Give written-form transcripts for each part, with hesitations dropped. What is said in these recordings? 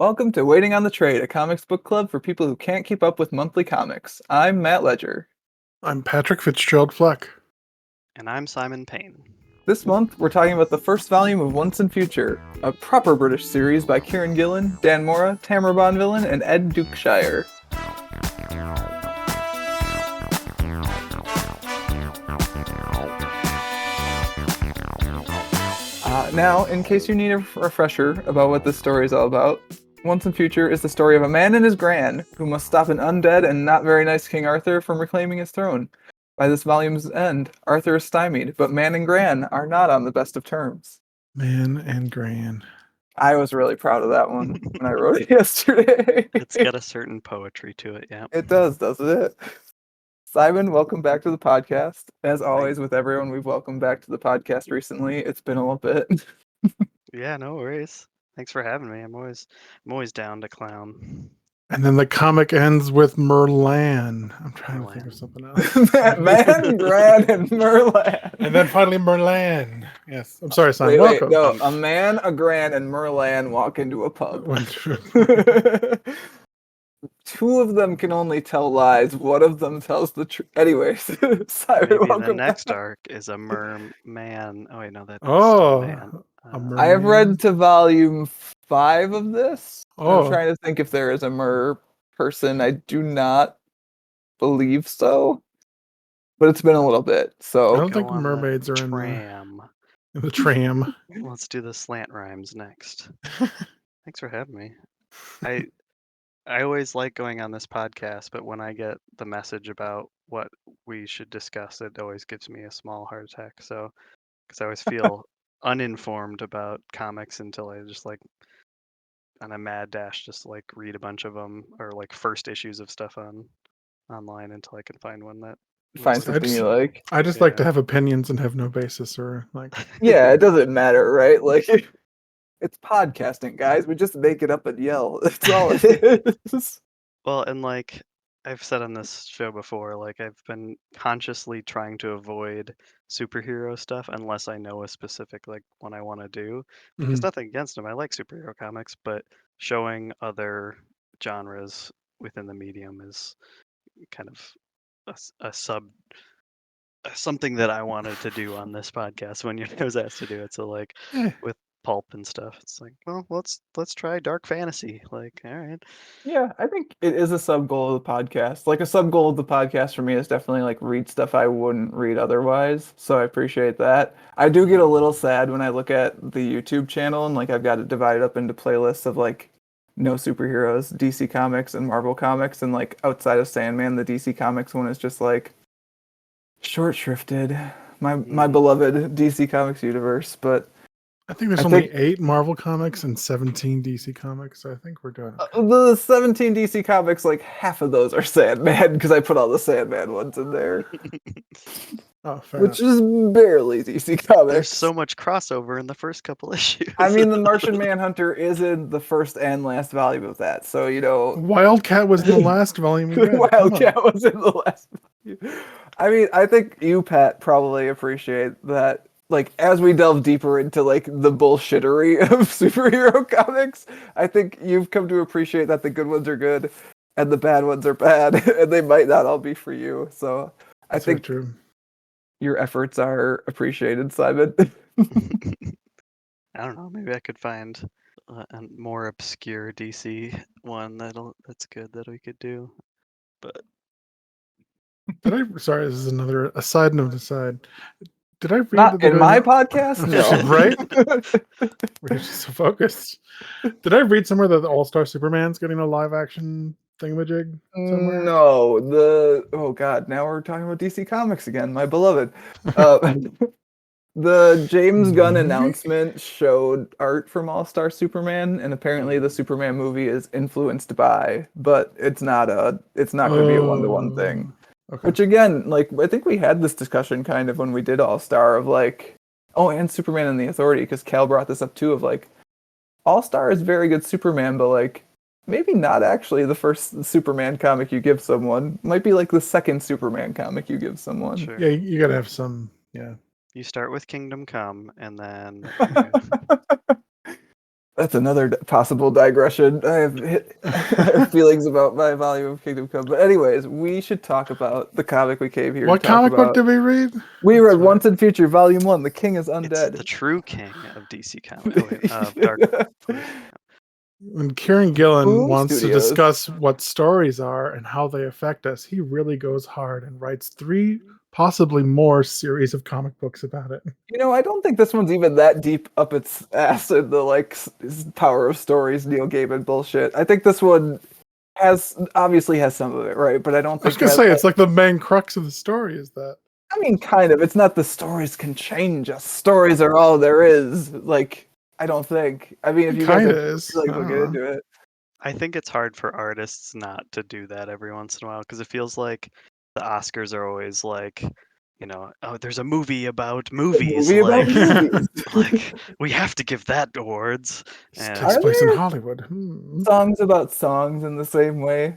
Welcome to Waiting on the Trade, a comics book club for people who can't keep up with monthly comics. I'm Matt Ledger. I'm Patrick Fitzgerald Fleck. And I'm Simon Payne. This month, we're talking about the first volume of Once and Future, a proper British series by Kieran Gillen, Dan Mora, Tamara Bonvillain, and Ed Dukeshire. Now, in case you need a refresher about what this story is all about, Once and Future is the story of a man and his gran who must stop an undead and not very nice King Arthur from reclaiming his throne. By this volume's end, Arthur is stymied, but man and gran are not on the best of terms. Man and Gran. I was really proud of that one when I wrote it yesterday. It's got a certain poetry to it, yeah. It does, doesn't it? Simon, welcome back to the podcast. As always, with everyone we've welcomed back to the podcast recently, it's been a little bit. Yeah, no worries. Thanks for having me. I'm always down to clown. And then the comic ends with Merlan. I'm trying to think of something else. Man, Gran, and Merlan. And then finally Merlan. Yes. I'm sorry, Simon. Wait, Welcome. no, a man, a Gran, and Merlan walk into a pub. Two of them can only tell lies. One of them tells the truth. Anyways, Simon, Maybe welcome the next back. arc is a merman. Oh wait, no, that's Oh, man. I have read to volume 5 of this. Oh. I'm trying to think if there is a mer person. I do not believe so, but it's been a little bit. I So don't Go think on mermaids the are in tram. the tram. Let's do the slant rhymes next. Thanks for having me. I always like going on this podcast, but when I get the message about what we should discuss, it always gives me a small heart attack. So, because I always feel uninformed about comics until I just like on a mad dash, just like read a bunch of them or like first issues of stuff online until I can find one that find looks something just- you like. I just like Yeah. to have opinions and have no basis or like. Yeah, it doesn't matter, right? Like it's podcasting, guys. We just make it up and yell. That's all it is. Well, and like I've said on this show before, like I've been consciously trying to avoid superhero stuff unless I know a specific like one I want to do. Because Mhm. nothing against them, I like superhero comics, but showing other genres within the medium is kind of a sub something that I wanted to do on this podcast when I was asked to do it. So like Eh, with pulp and stuff, it's like, well, let's try dark fantasy. Like, all right. Yeah, I think it is a sub goal of the podcast. Like a sub goal of the podcast for me is definitely like read stuff I wouldn't read otherwise. So I appreciate that. I do get a little sad when I look at the YouTube channel and like I've got it divided up into playlists of like no superheroes, DC Comics and Marvel Comics, and like outside of Sandman, the DC Comics one is just like short shrifted. My beloved DC Comics universe, but I think there's I only think 8 Marvel comics and 17 DC comics. So I think we're doing okay. the 17 DC Comics, like half of those are Sandman because I put all the Sandman ones in there. Oh, fair Which enough. is barely DC Comics. There's so much crossover in the first couple issues. I mean, the Martian Manhunter is in the first and last volume of that, so you know. Wildcat was in the last volume we read. Come on. Wildcat was in the last volume. I mean, I think you, Pat, probably appreciate that. Like, as we delve deeper into like the bullshittery of superhero comics, I think you've come to appreciate that the good ones are good and the bad ones are bad, and they might not all be for you. So I That's very think true. your efforts are appreciated, Simon. I don't know. Maybe I could find a more obscure DC one that's good that we could do. But Sorry, this is a side note aside. Did I read that Not they're in doing my podcast, Right? no. We're just so focused. Did I read somewhere that the All-Star Superman's getting a live action thingamajig somewhere? No, oh god, now we're talking about DC Comics again, my beloved. The James Gunn Movie? announcement showed art from All Star Superman, and apparently the Superman movie is influenced by, but it's not going to be a one-to-one thing. Okay. Which again, like I think we had this discussion kind of when we did All Star of like, oh, and Superman and the Authority, because Cal brought this up too of like, All Star is very good Superman, but like maybe not actually the first Superman comic you give someone. Might be like the second Superman comic you give someone. sure. Yeah, you gotta have some. Yeah. You start with Kingdom Come and then That's another possible digression. I have feelings about my volume of Kingdom Come. But anyways, we should talk about the comic we came here What to talk comic book about. did we read? We That's read right. Once and Future, Volume 1, The King is It's the Undead. true king of DC Comics. Oh, wait, of Dark Force. When Kieran Gillen Boom wants to Studios. discuss what stories are and how they affect us, he really goes hard and writes 3, possibly more series of comic books about it. You know, I don't think this one's even that deep up its ass in the like power of stories, Neil Gaiman bullshit. I think this one obviously has some of it, right? But I don't I was think gonna has say like, it's like the main crux of the story is that. I mean, kind of. It's not the stories can change us. Stories are all there is. Like, I don't think. I mean, if It you guys kind of are is. like, I we'll don't get know. into it. I think it's hard for artists not to do that every once in a while because it feels like the Oscars are always like, oh, there's a movie about A movies, movie about like, movies. like we have to give that awards. This takes Are And place in there Hollywood. songs about songs in the same way?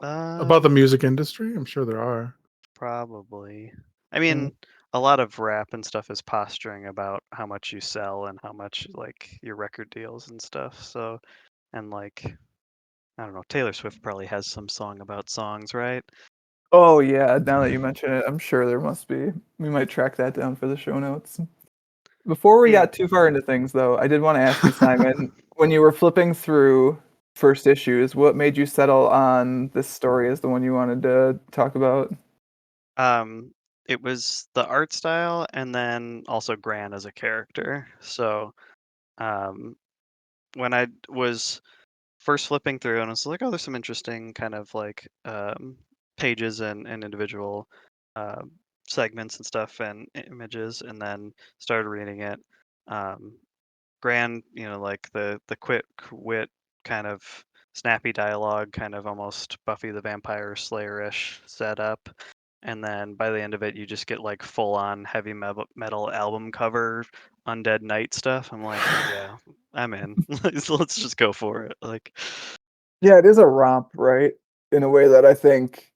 About the um, music industry? I'm sure there are. probably. I Mm. mean, a lot of rap and stuff is posturing about how much you sell and how much like your record deals and stuff. So, and like, I don't know, Taylor Swift probably has some song about songs, right? Oh yeah, now that you mention it, I'm sure there must be. We might track that down for the show notes. Before we Yeah. got too far into things, though, I did want to ask you, Simon, when you were flipping through first issues, what made you settle on this story as the one you wanted to talk about? Um, it was the art style and then also Gran as a character. So, um, when I was first flipping through and I was like, oh, there's some interesting kind of like pages and individual uh, segments and stuff and images, and then started reading it. Um, Gran, like the quick wit kind of snappy dialogue, kind of almost Buffy the Vampire Slayer-ish setup. And then by the end of it, you just get like full on heavy metal album cover, Undead Night stuff. I'm like, yeah, I'm in. So let's just go for it. Like, Yeah, it is a romp, right? In a way that I think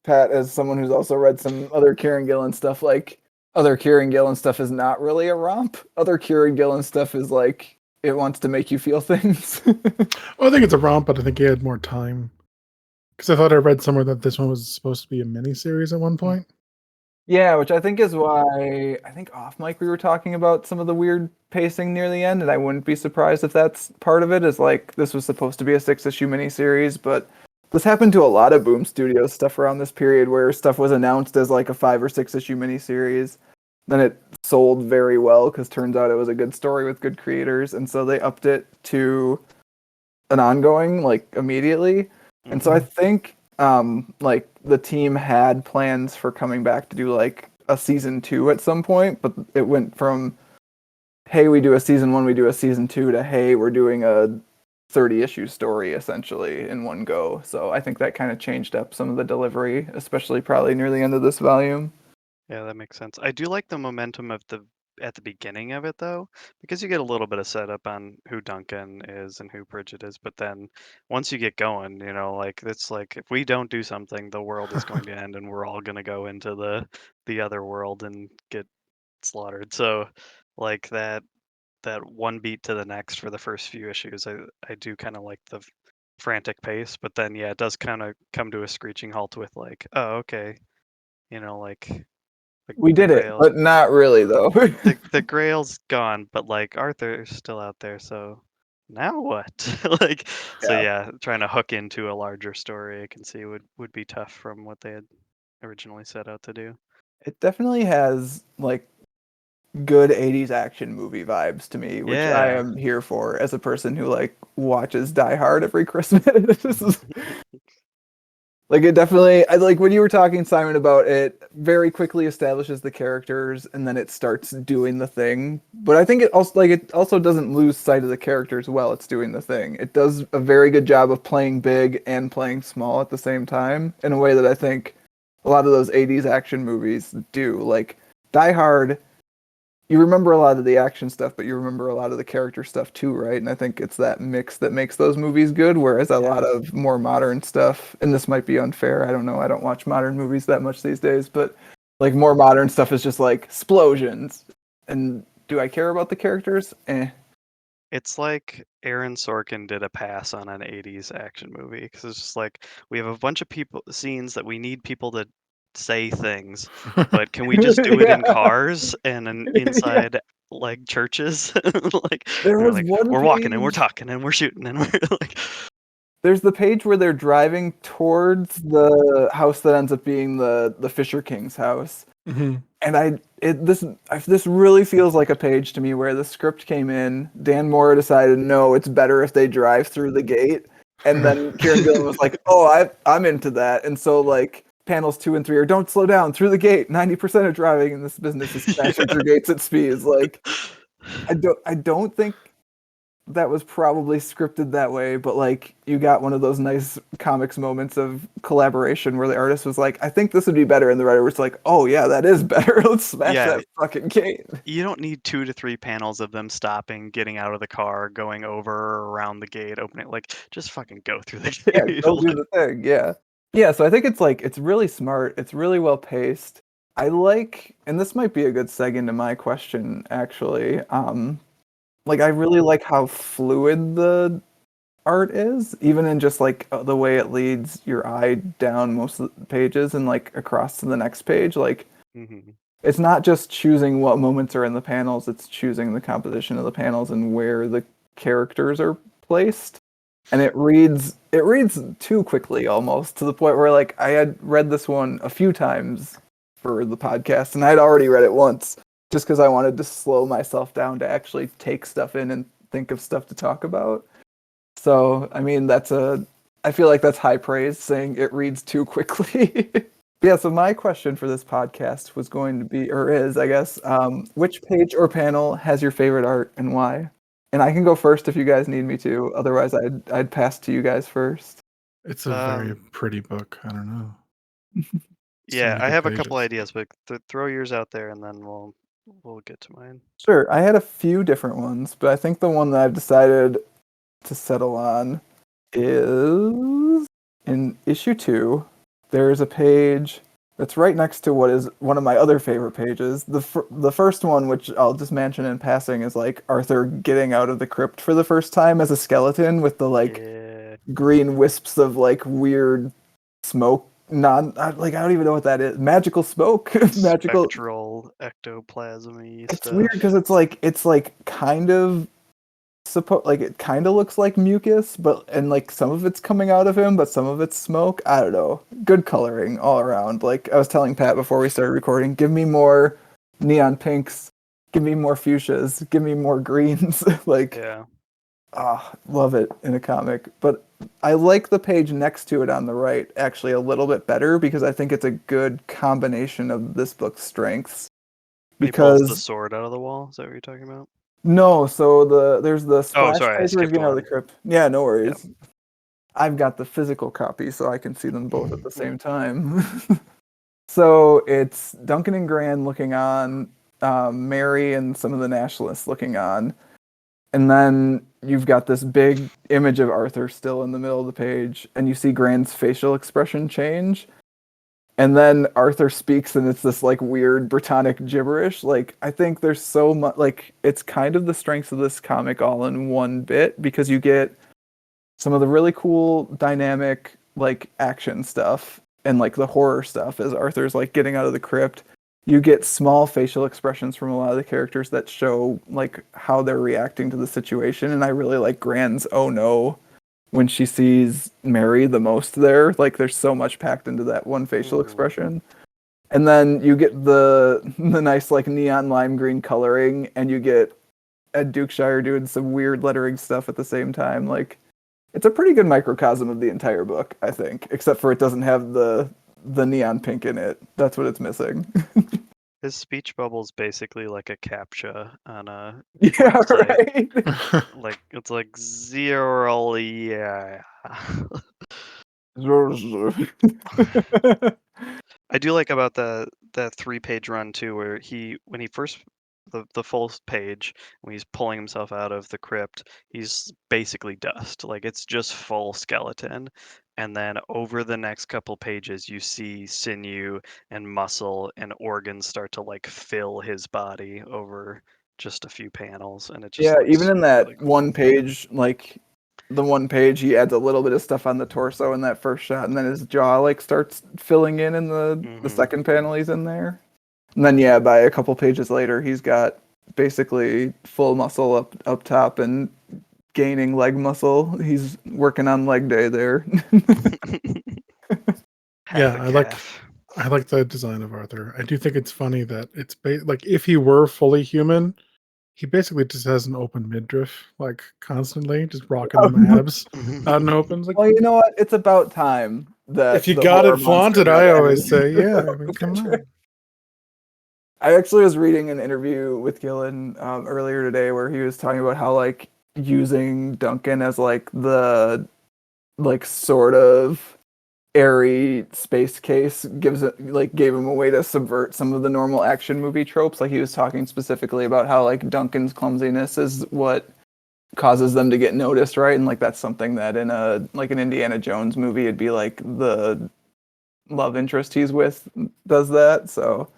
Pat, as someone who's also read some other Kieran Gillen stuff, like other Kieran Gillen stuff is not really a romp. Other Kieran Gillen stuff is like it wants to make you feel things. Well, I think it's a romp, but I think he had more time. Because I thought I read somewhere that this one was supposed to be a mini series at one point. Yeah, which I think is why I think off mic we were talking about some of the weird pacing near the end, and I wouldn't be surprised if that's part of it. Is like this was supposed to be a 6-issue miniseries, but this happened to a lot of Boom Studios stuff around this period where stuff was announced as like a 5 or 6 issue miniseries. Then it sold very well because turns out it was a good story with good creators, and so they upped it to an ongoing like immediately. And so I mhm. think like the team had plans for coming back to do like a season 2 at some point, but it went from hey, we do a season 1, we do a season 2 to hey, we're doing a 30 issue story essentially in one go. So I think that kind of changed up some of the delivery, especially probably near the end of this volume. Yeah, that makes sense. I do like the momentum of the at the beginning of it though, because you get a little bit of setup on who Duncan is and who Bridget is, but then once you get going, like it's like if we don't do something, the world is going to end and we're all going to go into the other world and get slaughtered. So like that one beat to the next for the first few issues, I do kind of like the frantic pace, but then yeah, it does kind of come to a screeching halt with like, oh, okay, like We the did it, Grail. but not really though. The Grail's gone, but like Arthur's still out there, so now what? Like, so Yeah. yeah, trying to hook into a larger story, I can see would be tough from what they had originally set out to do. It definitely has like good 80s action movie vibes to me, which I Yeah. am here for as a person who like watches Die Hard every Christmas. This is like it definitely I like when you were talking Simon about it very quickly establishes the characters and then it starts doing the thing. But I think it also doesn't lose sight of the characters while it's doing the thing. It does a very good job of playing big and playing small at the same time in a way that I think a lot of those 80s action movies do. Like Die Hard, you remember a lot of the action stuff, but you remember a lot of the character stuff too, right? And I think it's that mix that makes those movies good. Whereas a lot Yeah. of more modern stuff, and this might be unfair, I don't know, I don't watch modern movies that much these days, but like more modern stuff is just like explosions. And do I care about the characters? Eh. It's like Aaron Sorkin did a pass on an 80s action movie because it's just like we have a bunch of people scenes that we need people to say things, but can we just do it in Yeah. cars and Yeah. inside like churches? Like There they're was like one we're walking and we're page. talking and we're shooting and we're like There's the page where they're driving towards the house that ends up being the Fisher King's house. Mhm. And this really feels like a page to me where the script came in. Dan Moore decided no, it's better if they drive through the gate, and then Kieran Gillen was like, "Oh, I'm into that." And so like panels 2 and 3 are don't slow down through the gate. 90% of driving in this business is smashing through gates at speeds. Like I don't think that was probably scripted that way, but like you got one of those nice comics moments of collaboration where the artist was like, I think this would be better, and the writer was like, oh yeah, that is better. Let's smash yeah, that fucking gate. you don't need 2 to 3 panels of them stopping, getting out of the car, going over or around the gate, opening like just fucking go through the Yeah, gate. go do the thing. Yeah. Yeah, so I think it's like it's really smart, it's really well paced. I like, and this might be a good seg into my question actually. Like I really like how fluid the art is, even in just like the way it leads your eye down most of the pages and like across to the next page. Like Mhm. it's not just choosing what moments are in the panels, it's choosing the composition of the panels and where the characters are placed. And it reads too quickly almost to the point where like I had read this one a few times for the podcast and I'd already read it once just because I wanted to slow myself down to actually take stuff in and think of stuff to talk about. So, I mean, I feel like that's high praise saying it reads too quickly. Yeah, so my question for this podcast was going to be, or is, I guess, which page or panel has your favorite art and why? And I can go first if you guys need me to. Otherwise, I'd pass to you guys first. It's a very Um, pretty book. I don't know. So yeah, many I good have a couple pages. ideas, but throw yours out there and then we'll get to mine. Sure, I had a few different ones, but I think the one that I've decided to settle on is in issue 2. There's a page that's right next to what is one of my other favorite pages. The first one, which I'll just mention in passing, is like Arthur getting out of the crypt for the first time as a skeleton with the like Yeah, green wisps of like weird smoke. Like I don't even know what that is. Magical smoke, magical. spectral ectoplasmy It's weird stuff. because it's like kind of like it kind of looks like mucus, but and like some of it's coming out of him, but some of it's smoke. I don't know. Good coloring all around. Like I was telling Pat before we started recording, give me more neon pinks, give me more fuchsias, give me more greens. Like Yeah. love it in a comic. But I like the page next to it on the right actually a little bit better because I think it's a good combination of this book's strengths. When he pulls the Because sword out of the wall, is that what you're talking about? no, so there's the Oh, splash sorry, I page where he's skipped getting out of the one. crypt. Yeah, no Yeah. worries. I've got the physical copy, so I can see them both at the same time. So it's Duncan and Gran looking on, Mary and some of the nationalists looking on, and then you've got this big image of Arthur still in the middle of the page, and you see Gran's facial expression change, and then Arthur speaks, and it's this like weird Britannic gibberish. Like I think there's so much like it's kind of the strengths of this comic all in one bit because you get some of the really cool dynamic like action stuff and like the horror stuff as Arthur's like getting out of the crypt. You get small facial expressions from a lot of the characters that show like how they're reacting to the situation, and I really like Gran's oh no when she sees Mary the most there. Like there's so much packed into that one facial Mhm. expression. And then you get the nice like neon lime green coloring, and you get Ed Dukeshire doing some weird lettering stuff at the same time. Like it's a pretty good microcosm of the entire book, I think, except for it doesn't have the neon pink in it. That's what it's missing. His speech bubble's basically like a captcha on a Yeah, website. right. Like it's like zero, yeah. I do like about that 3-page run too, where when he first the full page when he's pulling himself out of the crypt, he's basically dust. Like it's just full skeleton. And then over the next couple pages, you see sinew and muscle and organs start to like fill his body over just a few panels, and it just Yeah, even looks in that really cool. one page, like the one page, he adds a little bit of stuff on the torso in that first shot, and then his jaw like starts filling in the second panel he's in there. And then yeah, by a couple pages later, he's got basically full muscle up top and gaining leg muscle. He's working on leg day there. Half Yeah, a I like calf. I like the design of Arthur. I do think it's funny that it's like if he were fully human, he basically just has an open midriff, like constantly, just rocking them abs out and open. It's like Well, you know what? It's about time that if you the got horror it monster flaunted, got I added always into say, yeah. I mean, the come picture. on. I actually was reading an interview with Gillen earlier today where he was talking about how like using Duncan as like the like sort of airy space case gives it like gave him a way to subvert some of the normal action movie tropes. Like he was talking specifically about how like Duncan's clumsiness is what causes them to get noticed, right? And like that's something that in a like an Indiana Jones movie it'd be like the love interest he's with does that. So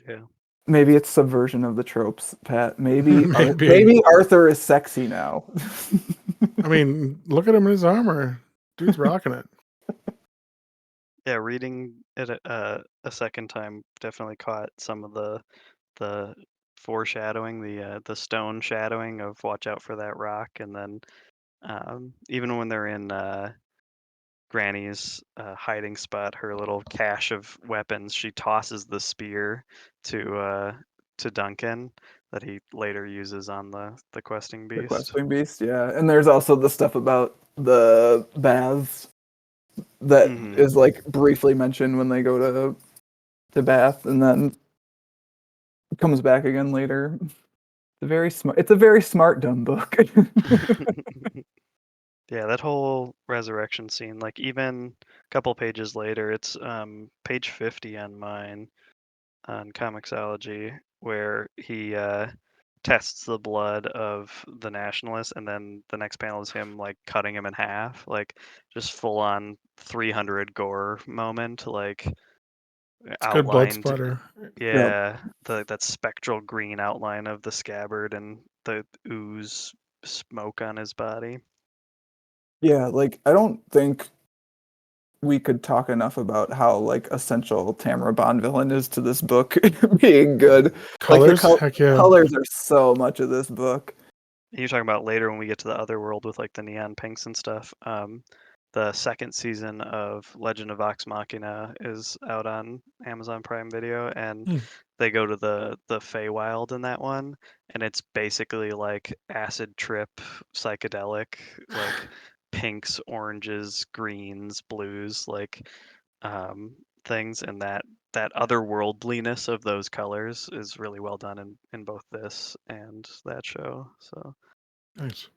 Yeah. maybe it's subversion of the tropes, Pat. Maybe Maybe. maybe Arthur is sexy now. I mean, look at him in his armor. Dude's rocking it. Yeah, reading it a second time definitely caught some of the foreshadowing, the stone shadowing of watch out for that rock, and then even when they're in Granny's hiding spot, her little cache of weapons, she tosses the spear to Duncan that he later uses on the questing The beast. questing beast, yeah. And there's also the stuff about the baths that Hmm. is like briefly mentioned when they go to Bath and then comes back again later. It's a very smart dumb book. Yeah, that whole resurrection scene, like even a couple pages later, it's page 50 on mine on Comixology, where he tests the blood of the nationalist, and then the next panel is him like cutting him in half, like just full on 300 gore moment, like It's good blood outlined. splatter. Yep. Yeah, that spectral green outline of the scabbard and the ooze smoke on his body. Yeah, like I don't think we could talk enough about how like essential Tamara Bonvillain is to this book being good. Like the Colors? Heck yeah. colors are so much of this book. You're talking about later when we get to the other world with like the neon pinks and stuff. The second season of Legend of Vox Machina is out on Amazon Prime Video, and Hmm. they go to the Feywild in that one, and it's basically like acid trip, psychedelic, like pinks, oranges, greens, blues, like things, and that otherworldliness of those colors is really well done in both this and that show. So Nice.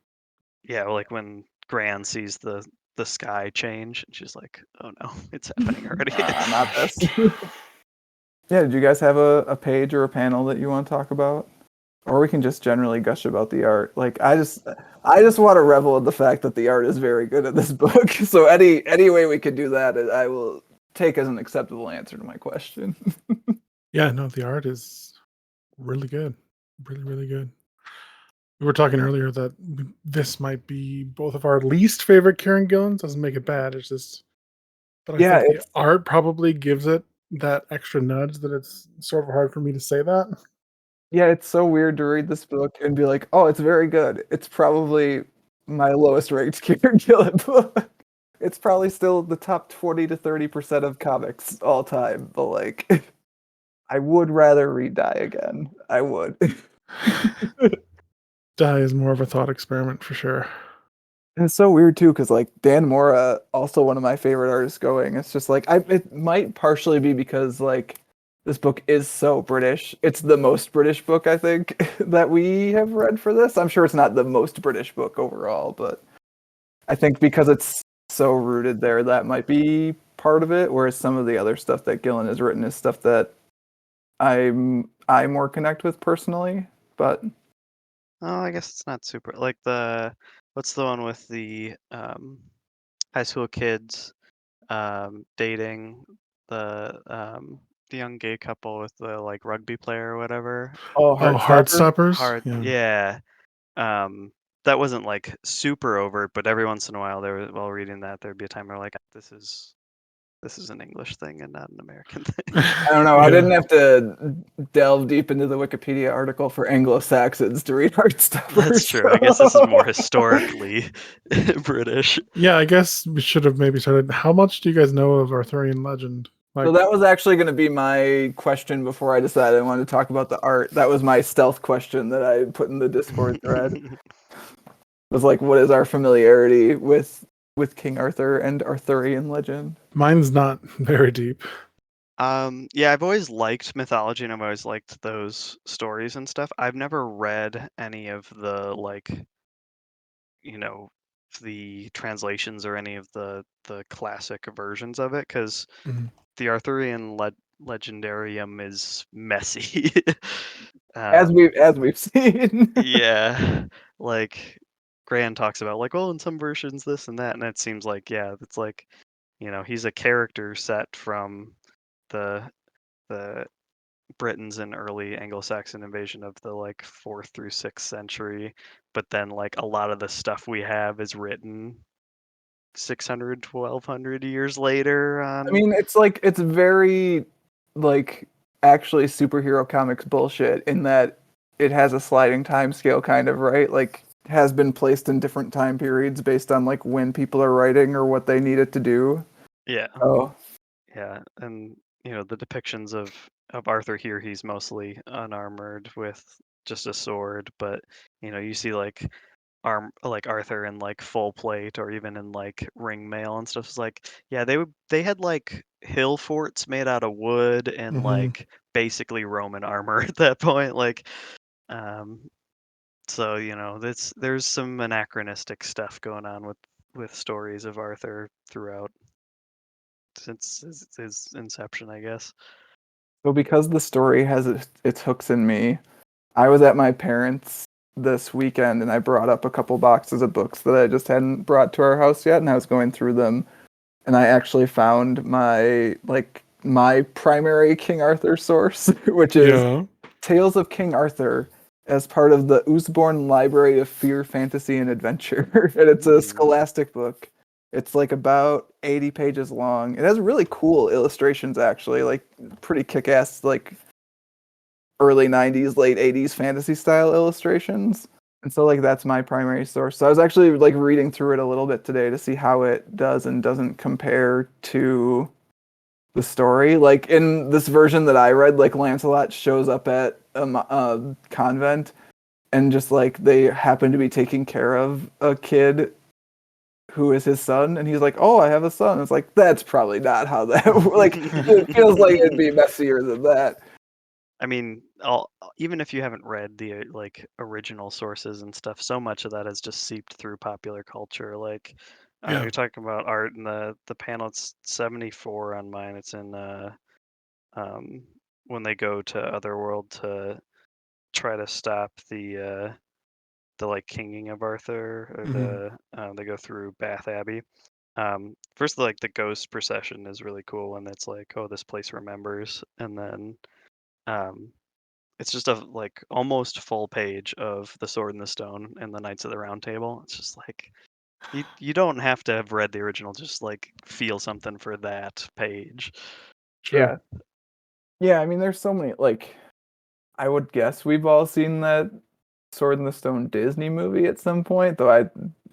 yeah, like when Gran sees the sky change, and she's like, "Oh no, it's happening already." Not this. Yeah, did you guys have a page or a panel that you want to talk about? Or we can just generally gush about the art. Like I just want to revel in the fact that the art is very good in this book. So any way we could do that, I will take as an acceptable answer to my question. Yeah, no, the art is really good. Really, really good. We were talking earlier that this might be both of our least favorite Karen Gillans. Doesn't make it bad. It's just, but I Yeah, think the art probably gives it that extra nudge that it's sort of hard for me to say that. yeah, it's so weird to read this book and be like, "Oh, it's very good." It's probably my lowest ranked Kieran Gillen book. It's probably still the top 20 to 30% of comics all time, but like I would rather read Die Again. I would. Die is more of a thought experiment for sure. And it's so weird too, because like Dan Mora, also one of my favorite artists going. It's just like it might partially be because like this book is so British. It's the most British book I think that we have read for this. I'm sure it's not the most British book overall, but I think because it's so rooted there, that might be part of it. Whereas some of the other stuff that Gillen has written is stuff that I more connect with personally. But Oh, I guess it's not super like what's the one with the high school kids dating the the young gay couple with the like rugby player or whatever. Oh, Heartstoppers. Hard, yeah. That wasn't like super overt, but every once in a while, while reading that, there'd be a time where like this is an English thing and not an American thing. I don't know. I Yeah. didn't have to delve deep into the Wikipedia article for Anglo-Saxons to read Heartstoppers. That's true. I guess this is more historically British. Yeah, I guess we should have maybe started. How much do you guys know of Arthurian legend? So that was actually going to be my question before I decided I wanted to talk about the art. That was my stealth question that I put in the Discord thread. Was like, what is our familiarity with King Arthur and Arthurian legend? Mine's not very deep. Yeah, I've always liked mythology and I've always liked those stories and stuff. I've never read any of the like, the translations or any of the classic versions of it because Mhm. the Arthurian legendarium is messy. As we've seen. Yeah, like Gran talks about like, well, in some versions this and that, and it seems like it's like, he's a character set from the the Britons in early Anglo-Saxon invasion of the like 4th through 6th century, but then like a lot of the stuff we have is written 600, 1200 years later on. I mean, it's very like actually superhero comics bullshit in that it has a sliding time scale kind of, right? Like has been placed in different time periods based on like when people are writing or what they need it to do. Yeah. Oh. Yeah, and the depictions of Arthur here, he's mostly unarmored with just a sword, but you see like Arthur in like full plate or even in like ring mail and stuff. It's like, yeah, they had like hill forts made out of wood and Mhm. like basically Roman armor at that point. Like, so there's some anachronistic stuff going on with stories of Arthur throughout since his inception, I guess. So because the story has its hooks in me, I was at my parents' this weekend and I brought up a couple boxes of books that I just hadn't brought to our house yet, and I was going through them, and I actually found my primary King Arthur source, which is Yeah. Tales of King Arthur as part of the Usborne Library of Fear, Fantasy, and Adventure. And it's a scholastic book. It's like about 80 pages long. It has really cool illustrations, actually, like pretty kick-ass, like early 90s, late 80s fantasy style illustrations. And so like that's my primary source. So I was actually like reading through it a little bit today to see how it does and doesn't compare to the story. Like in this version that I read, like Lancelot shows up at a convent and just like they happen to be taking care of a kid who is his son, and he's like, "Oh, I have a son." It's like that's probably not how that like it feels like it'd be messier than that. I mean, even if you haven't read the like original sources and stuff, so much of that has just seeped through popular culture. Like, Yeah. you're talking about art, and the panel, it's 74 on mine. It's in when they go to Otherworld to try to stop the like kinging of Arthur, or Mhm. they go through Bath Abbey. First, like the ghost procession is really cool, and it's like, oh, this place remembers, and then um, it's just a like almost full page of the Sword and the Stone and the Knights of the Round Table. It's just like you don't have to have read the original, just like feel something for that page. Sure. Yeah. Yeah, I mean there's so many like I would guess we've all seen that Sword in the Stone Disney movie at some point, though I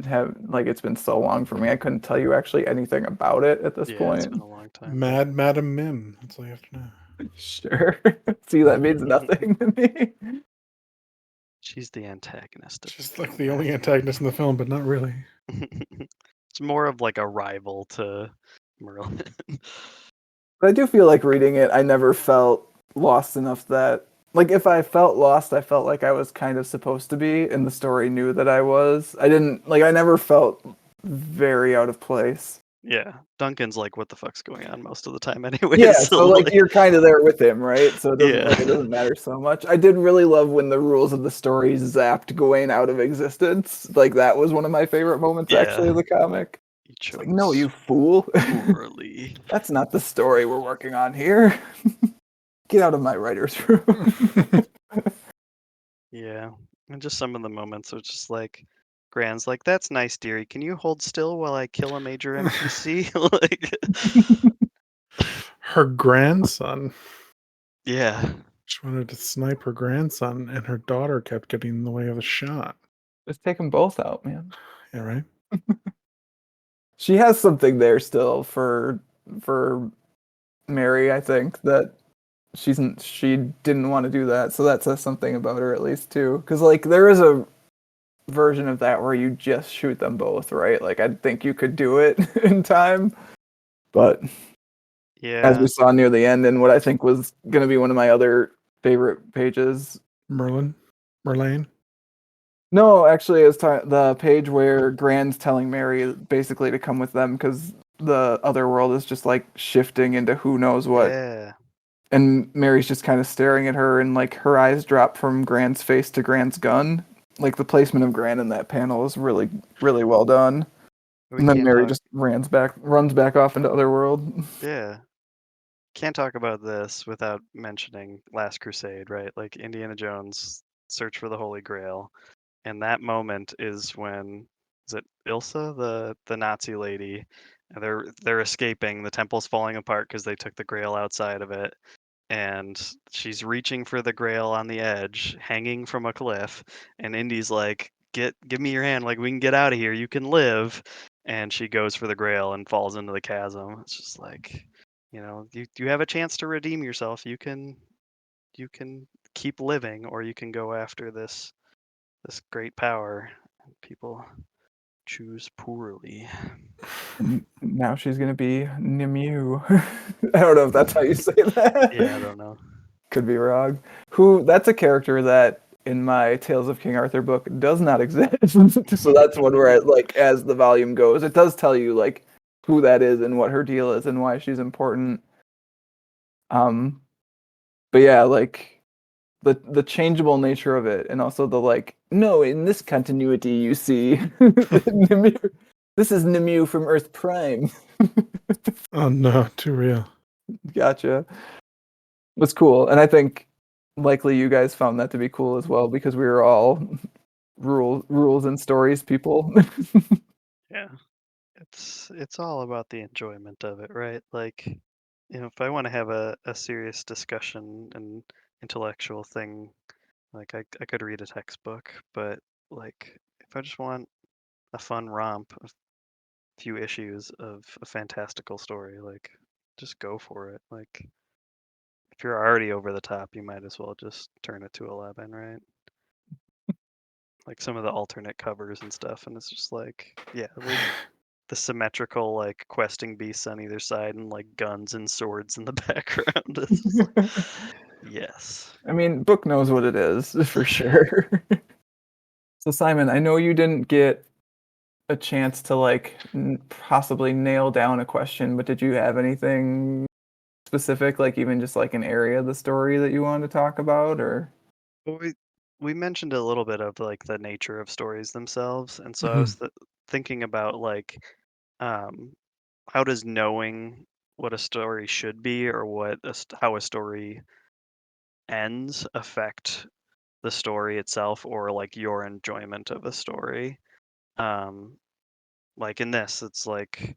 have like it's been so long for me I couldn't tell you actually anything about it at this Yeah, it's point. been a long time. Madam Mim. That's all you have to know. Sure. See, that means nothing to me. She's the antagonist of She's the like film. the only antagonist in the film, but not really. It's more of like a rival to Merlin. But I do feel like reading it, I never felt lost enough that like if I felt lost, I felt like I was kind of supposed to be, and the story knew that I was. I didn't like I never felt very out of place. Yeah, Duncan's like, what the fuck's going on most of the time, anyways. Yeah, So so like like, you're kind of there with him, right? So yeah, it doesn't matter so much. I did really love when the rules of the story zapped Gawain out of existence. Like that was one of my favorite moments actually of yeah. the comic. He It's like, no, chose you fool. poorly. That's not the story we're working on here. get out of my writer's room. Yeah, and just some of the moments are just like, Gran's like, "That's nice, dearie. Can you hold still while I kill a major NPC?" Like, Her grandson. yeah, She wanted to snipe her grandson, and her daughter kept getting in the way of the shot. Just take them both out, man. Yeah, right? She has something there still for Mary, I think, that she didn't want to do that. So that says something about her at least too. Because like there is a version of that where you just shoot them both, right? Like I think you could do it in time, but as we yeah, saw near the end, and what I think was going to be one of my other favorite pages. Merlane. No, actually, it's the page where Grand's telling Mary basically to come with them because the other world is just like shifting into who knows what. yeah. And Mary's just kind of staring at her, and like her eyes drop from Grant's face to Grant's gun. Like the placement of Grant in that panel is really, really well done. We And then can't Mary talk. just runs back off into Otherworld. Yeah, can't talk about this without mentioning Last Crusade, right? Like Indiana Jones' search for the Holy Grail, and that moment is when is it Ilsa, the Nazi lady? And they're escaping. The temple's falling apart because they took the Grail outside of it, and she's reaching for the Grail on the edge, hanging from a cliff, and Indy's like, give me your hand, like we can get out of here, you can live. And she goes for the Grail and falls into the chasm. It's just like, you have a chance to redeem yourself. You can keep living, or you can go after this great power. And people choose poorly. And now she's gonna be Nimue. I don't know if that's how you say that. Yeah, I don't know. Could be wrong. That's a character that in my Tales of King Arthur book does not exist. So that's one where like as the volume goes, it does tell you like who that is and what her deal is and why she's important. Um but yeah, like the changeable nature of it and also the like no, in this continuity you see Nimue. This is Nimue from Earth Prime. Oh no, too real. Gotcha. Was cool. And I think likely you guys found that to be cool as well because we were all rules and stories people. Yeah. It's all about the enjoyment of it, right? Like, if I want to have a serious discussion and intellectual thing, like I could read a textbook, but like if I just want a fun romp, a few issues of a fantastical story, like just go for it. Like if you're already over the top, you might as well just turn it to 11, right? Like some of the alternate covers and stuff, and it's just like, yeah, the symmetrical like questing beasts on either side and like guns and swords in the background. Yes. I mean, book knows what it is for sure. So Simon, I know you didn't get a chance to like possibly nail down a question, but did you have anything specific, like even just like an area of the story that you wanted to talk about, or? Well, we mentioned a little bit of like the nature of stories themselves, and so I Mhm. was thinking about like um, how does knowing what a story should be or how a story ends affect the story itself or like your enjoyment of a story. Um, like in this, it's like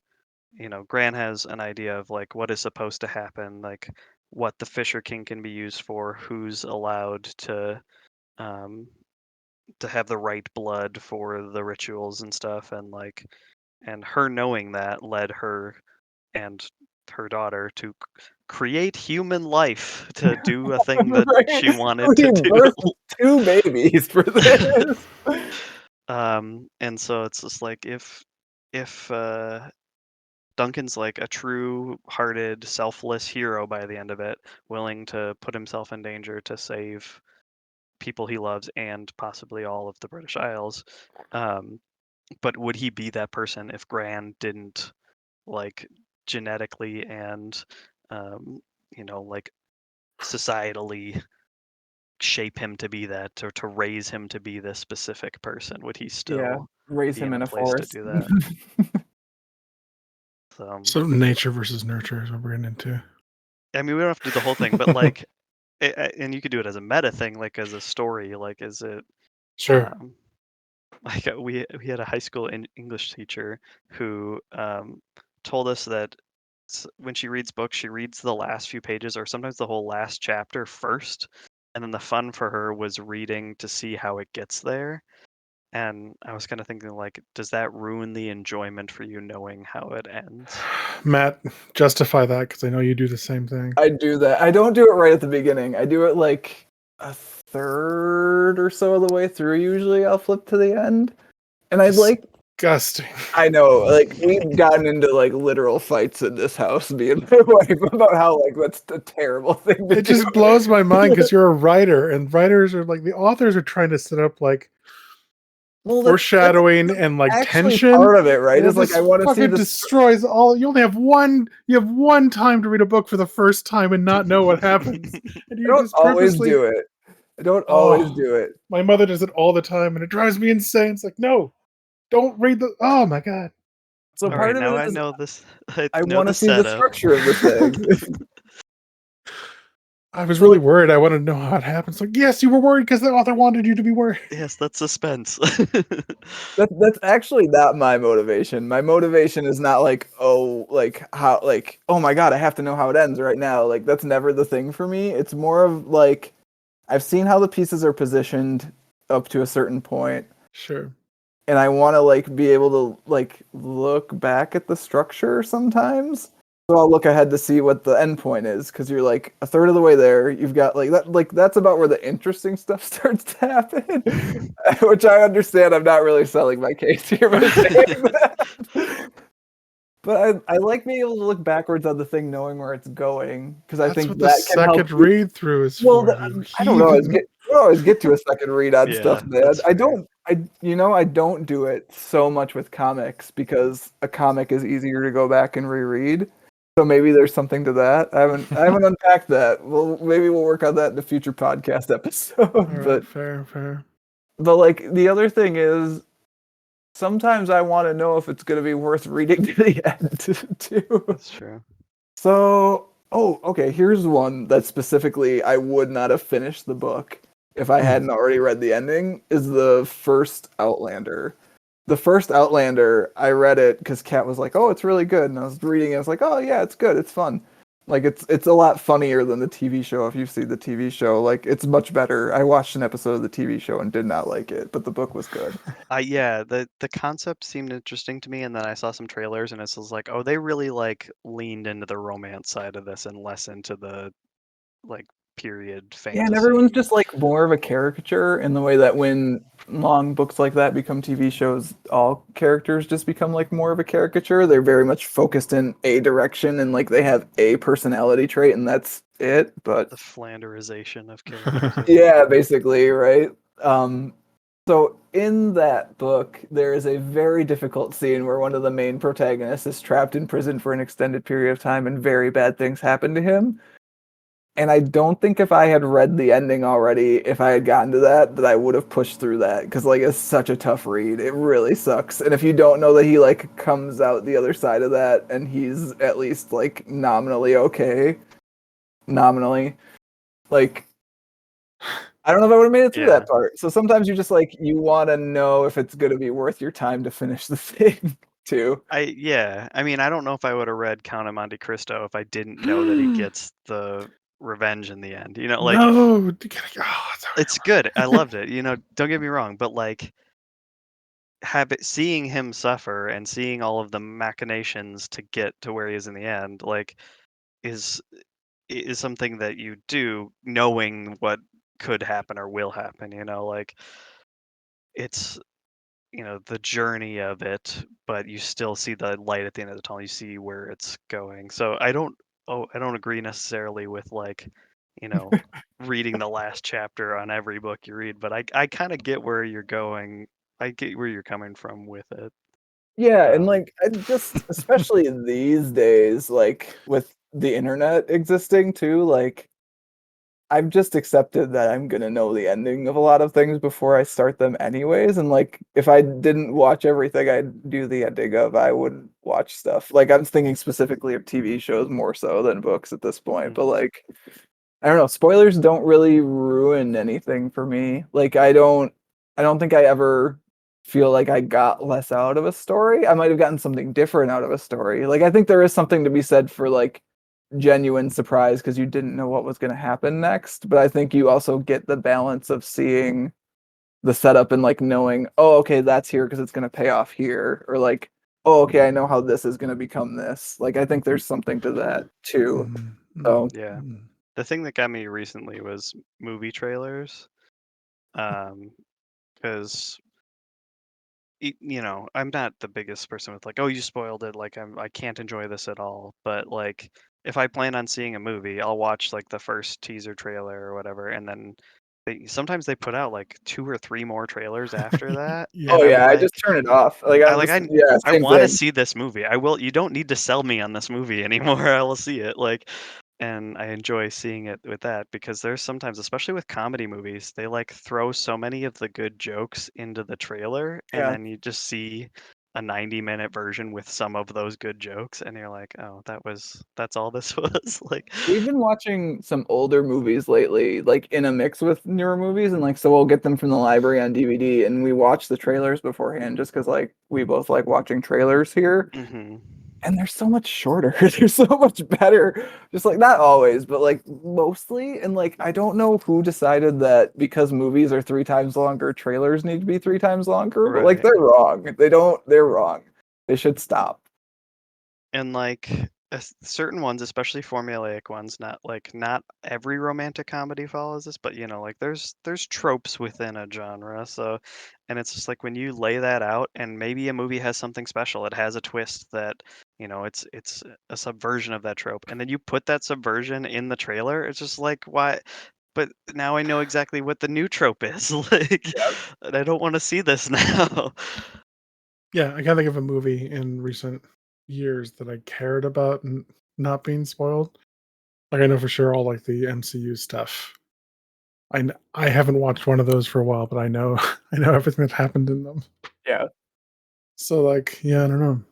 Grant has an idea of like what is supposed to happen, like what the Fisher King can be used for, who's allowed um, to have the right blood for the rituals and stuff, and her knowing that led her and her daughter to create human life to do a thing that Right. she wanted to We do. birthed two babies for this. And so it's just like if Duncan's like a true-hearted, selfless hero by the end of it, willing to put himself in danger to save people he loves and possibly all of the British Isles. But would he be that person if Gran didn't like genetically and um, like societally shape him to be that or to raise him to be this specific person? Would he Yeah, still raise be him in a in a place to forest. do that? So, So nature versus nurture is what we're getting into. I mean, we don't have to do the whole thing, but like and you could do it as a meta thing, like as a story, like is it Sure. um, like we had a high school English teacher who told us that when she reads books, she reads the last few pages or sometimes the whole last chapter first, and then the fun for her was reading to see how it gets there. And I was kind of thinking, like, does that ruin the enjoyment for you knowing how it ends? Matt, justify that because I know you do the same thing. I do that. I don't do it right at the beginning. I do it like a third or so of the way through. Usually, I'll flip to the end, and I like. Disgusting. I know, like we've gotten into like literal fights in this house, me and my wife, about how like that's a terrible thing to It do. just blows my mind because you're a writer, and writers are like the authors are trying to set up like Well, foreshadowing and like actually tension. part of it, right? And it Is like just I want to see fucking the. destroys all. You only have one. You have one time to read a book for the first time and not know what happens, and I you don't just always purposely. do it. I don't always Oh, do it. my mother does it all the time, and it drives me insane. It's like, no, don't read the. Oh my god. So All No. right, part of now it I is know this. I I know want the to see the setup. structure of the thing. I was So really like worried. I wanted to know how it happens. Like, yes, you were worried because the author wanted you to be worried. Yes, that's suspense. that's actually not my motivation. My motivation is not like, oh, like how, like, oh my god, I have to know how it ends right now. Like that's never the thing for me. It's more of like I've seen how the pieces are positioned up to a certain point, Sure. and I want to like be able to like look back at the structure sometimes. So I'll look ahead to see what the end point is, because you're like a third of the way there. You've got like that's about where the interesting stuff starts to happen, which I understand. I'm not really selling my case here by saying that. But I like being able to look backwards on the thing, knowing where it's going, because I That's think what the that can help second you. read through is Well, for, you I don't always heathen. get I don't always get to a second read on Yeah, stuff, man. that's I fair. don't. I don't do it so much with comics because a comic is easier to go back and reread. So maybe there's something to that. I haven't unpacked that. Well, maybe we'll work on that in a future podcast All episode. right, But fair. like the other thing is sometimes I want to know if it's going to be worth reading to the end too. That's true. So, oh, okay. Here's one that specifically I would not have finished the book if I Hmm. hadn't already read the ending. Is the first Outlander. The first Outlander, I read it because Kat was like, "Oh, it's really good," and I was reading it. I was like, "Oh yeah, it's good. It's fun." Like it's a lot funnier than the TV show. If you've seen the TV show, like it's much better. I watched an episode of the TV show and did not like it, but the book was good. Yeah, the concept seemed interesting to me, and then I saw some trailers, and it was like, oh, they really like leaned into the romance side of this and less into the like period Yeah, and everyone's fantasy. just like more of a caricature in the way that when long books like that become TV shows, all characters just become like more of a caricature. They're very much focused in a direction and like they have a personality trait and that's it. But The Flanderization of characters, yeah. yeah, basically, right? Um, so in that book, there is a very difficult scene where one of the main protagonists is trapped in prison for an extended period of time and very bad things happen to him. And I don't think if I had read the ending already, if I had gotten to that I would have pushed through that because like it's such a tough read. It really sucks. And if you don't know that he like comes out the other side of that and he's at least like nominally okay, nominally, like I don't know if I would have made it through Yeah. that part. So sometimes you just like you want to know if it's going to be worth your time to finish the thing too. I mean, I don't know if I would have read Count of Monte Cristo if I didn't know that he gets the revenge in the end. You know, like No, it's good. I loved it. You know, don't get me wrong, but like seeing him suffer and seeing all of the machinations to get to where he is in the end, like is is something that you do knowing what could happen or will happen, you know, like it's the journey of it, but you still see the light at the end of the tunnel. You see where it's going. So I don't agree necessarily with like, you know, reading the last chapter on every book you read, but I kind of get where you're going. I get where you're coming from with it. Yeah, and Um, like I just especially these days, like with the internet existing too, like I've just accepted that I'm gonna know the ending of a lot of things before I start them anyways. And like if I didn't watch everything I do the ending of, I would watch stuff. Like I'm thinking specifically of TV shows more so than books at this point. But mhm. like I don't know. Spoilers don't really ruin anything for me. Like I don't think I ever feel like I got less out of a story. I might have gotten something different out of a story. Like I think there is something to be said for like genuine surprise because you didn't know what was going to happen next. But I think you also get the balance of seeing the setup and like knowing, oh, okay, that's here because it's going to pay off here, or like, oh, okay, I know how this is going to become this. Like I think there's something to that too. So Yeah. The thing that got me recently was movie trailers. Because I'm not the biggest person with like, oh, you spoiled it. Like I can't enjoy this at all. But like, if I plan on seeing a movie, I'll watch like the first teaser trailer or whatever, and then sometimes they put out like 2 or 3 more trailers after that, Yeah. and oh I'm yeah, I just like, turn it off. Like I I'm like just yeah, I same want to thing. see this movie. I will. You don't need to sell me on this movie anymore. I will see it. Like, and I enjoy seeing it with that because there's sometimes, especially with comedy movies, they like throw so many of the good jokes into the trailer, and Yeah. then you just see a 90-minute version with some of those good jokes, and you're like, oh, that's all this was. Like, We've been watching some older movies lately, like in a mix with newer movies, and like so we'll get them from the library on DVD, and we watch the trailers beforehand just because like we both like watching trailers here, hmm and they're so much shorter. They're so much better. Just like not always, but like mostly. And like I don't know who decided that because movies are 3 times longer, trailers need to be 3 times longer, but like right. they're wrong. They don't. They're wrong. They should stop. And like certain ones, especially formulaic ones, not every romantic comedy follows this, but like there's tropes within a genre. So, and it's just like when you lay that out, and maybe a movie has something special, it has a twist that it's a subversion of that trope, and then you put that subversion in the trailer. It's just like why? But now I know exactly what the new trope is. Like, Yeah. and I don't want to see this now. Yeah, I can't think of a movie in recent years that I cared about not being spoiled. Like I know for sure all like the MCU stuff. I haven't watched one of those for a while, but I know I know everything that happened in them. Yeah. So like, yeah, I don't know.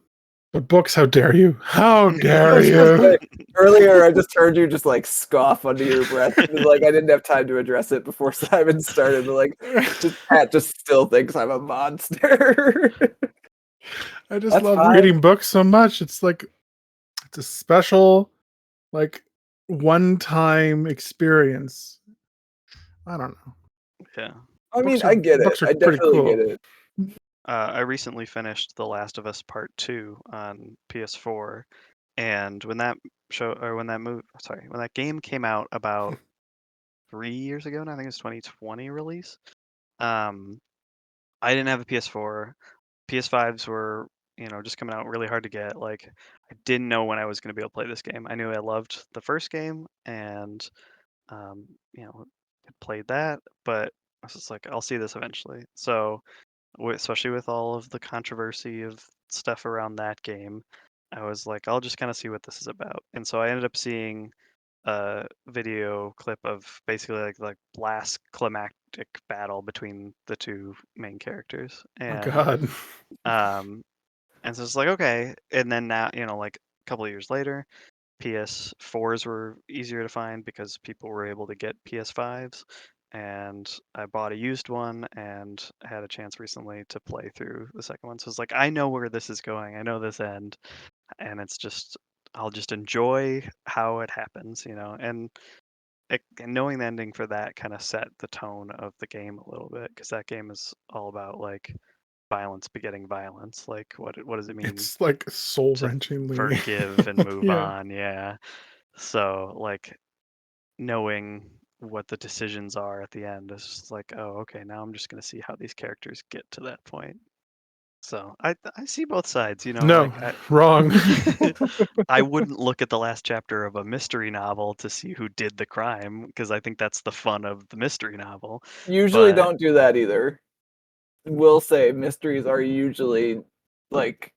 But books, how dare you? How I dare was gonna you? say earlier, I just heard you just like scoff under your breath. Like I didn't have time to address it before Simon started. But like, just Pat just still thinks I'm a monster. I just That's love fine. reading books so much. It's a special, like, one-time experience. I don't know. Yeah. I mean, I get it. Books are I pretty definitely get cool. it. I recently finished The Last of Us Part 2 on PS4, and when that when that game came out about 3 years ago now, I think it's 2020 release. Um, I didn't have a PS4. PS5s were, just coming out really hard to get. Like, I didn't know when I was going to be able to play this game. I knew I loved the first game, and um, had played that, but I was just like, I'll see this eventually. So especially with all of the controversy of stuff around that game, I was like, I'll just kind of see what this is about. And so I ended up seeing a video clip of basically like last climactic battle between the two main characters. Oh god. Um and so it's like, okay. And then now, like a couple of years later, PS4s were easier to find because people were able to get PS5s. And I bought a used one and had a chance recently to play through the second one. So it's like, I know where this is going. I know this end. And it's just, I'll just enjoy how it happens, and knowing the ending for that kind of set the tone of the game a little bit because that game is all about like violence begetting violence. Like, what does it mean It's like to soul-wrenchingly. forgive and move Yeah. on? Yeah. So like knowing what the decisions are at the end is just like, oh, okay, now I'm just gonna see how these characters get to that point. So I see both sides, No, like wrong. I wouldn't look at the last chapter of a mystery novel to see who did the crime because I think that's the fun of the mystery novel. Usually But don't do that either. Will say mysteries are usually like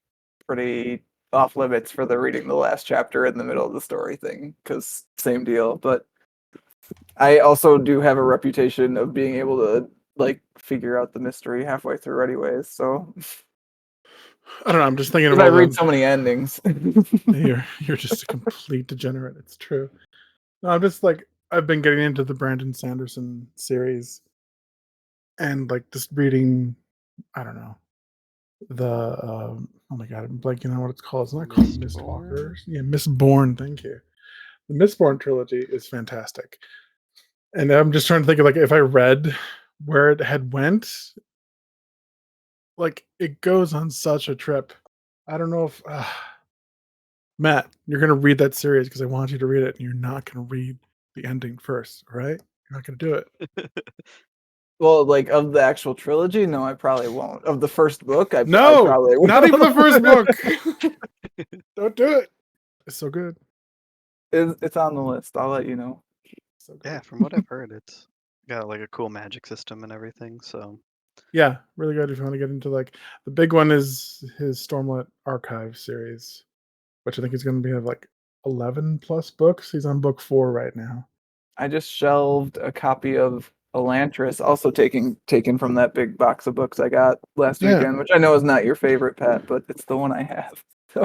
pretty off limits for the reading the last chapter in the middle of the story thing because same deal. But I also do have a reputation of being able to like figure out the mystery halfway through anyways. So I don't know, I'm just thinking of because I all read the so many endings. you're just a complete degenerate, it's true. No, I'm just like I've been getting into the Brandon Sanderson series, and like just reading, I don't know, the oh my god, I'm blanking on what it's called. It's not called Mistborn? Mistwalkers. Yeah, Mistborn. Thank you. The Mistborn trilogy is fantastic, and I'm just trying to think of like if I read where it had went, like it goes on such a trip. I don't know if Matt, you're gonna read that series because I want you to read it, and you're not gonna read the ending first, all right? You're not gonna do it. Well, like of the actual trilogy, no, I probably won't. Of the first book, I No, probably will. not even the first book. Don't do it. It's so good. It's on the list. I'll let you know. So good. Yeah, from what I've heard, it's got like a cool magic system and everything. So Yeah, really good if you want to get into like the big one is his Stormlight Archive series, which I think is going to be have like 11 plus books. He's on book 4 right now. I just shelved a copy of Elantris, also taken from that big box of books I got last Yeah, weekend, which I know is not your favorite, Pat, but it's the one I have. So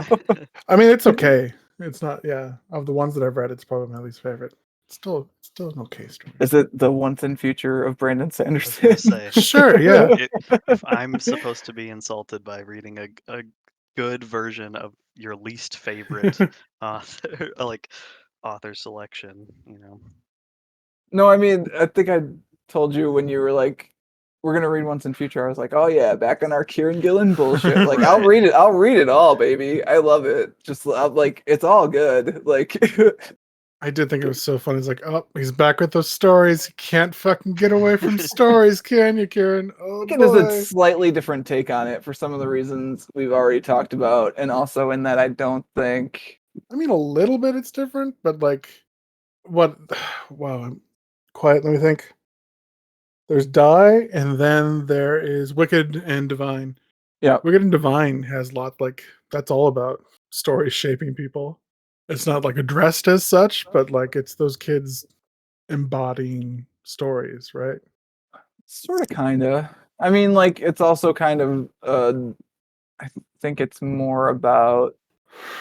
I mean it's okay. It's not. Yeah, of the ones that I've read, it's probably my least favorite. Still an okay story. is it the once and future of Brandon I was gonna Sanderson? say, Sure. Yeah. if I'm supposed to be insulted by reading a good version of your least favorite author, like author selection, No, I mean, I think I told you when you were like, we're gonna read Once and Future. I was like, oh yeah, back on our Kieran Gillen bullshit. Like, I'll Right. read it. I'll read it all, baby. I love it. Just like, it's all good. Like, I did think it was so funny. It's like, oh, he's back with those stories. You can't fucking get away from stories, can you, Kieran? Oh it is a boy. slightly different take on it for some of the reasons we've already talked about, and also in that I don't think. I mean, a little bit it's different, but like, what? Wow. Quiet. Let me think. There's Die, and then there is Wicked and Divine. Yeah, Wicked and Divine has like that's all about stories shaping people. It's not like addressed as such, but like it's those kids embodying stories, right? sort of, kinda. I mean, like, it's also kind of. I think it's more about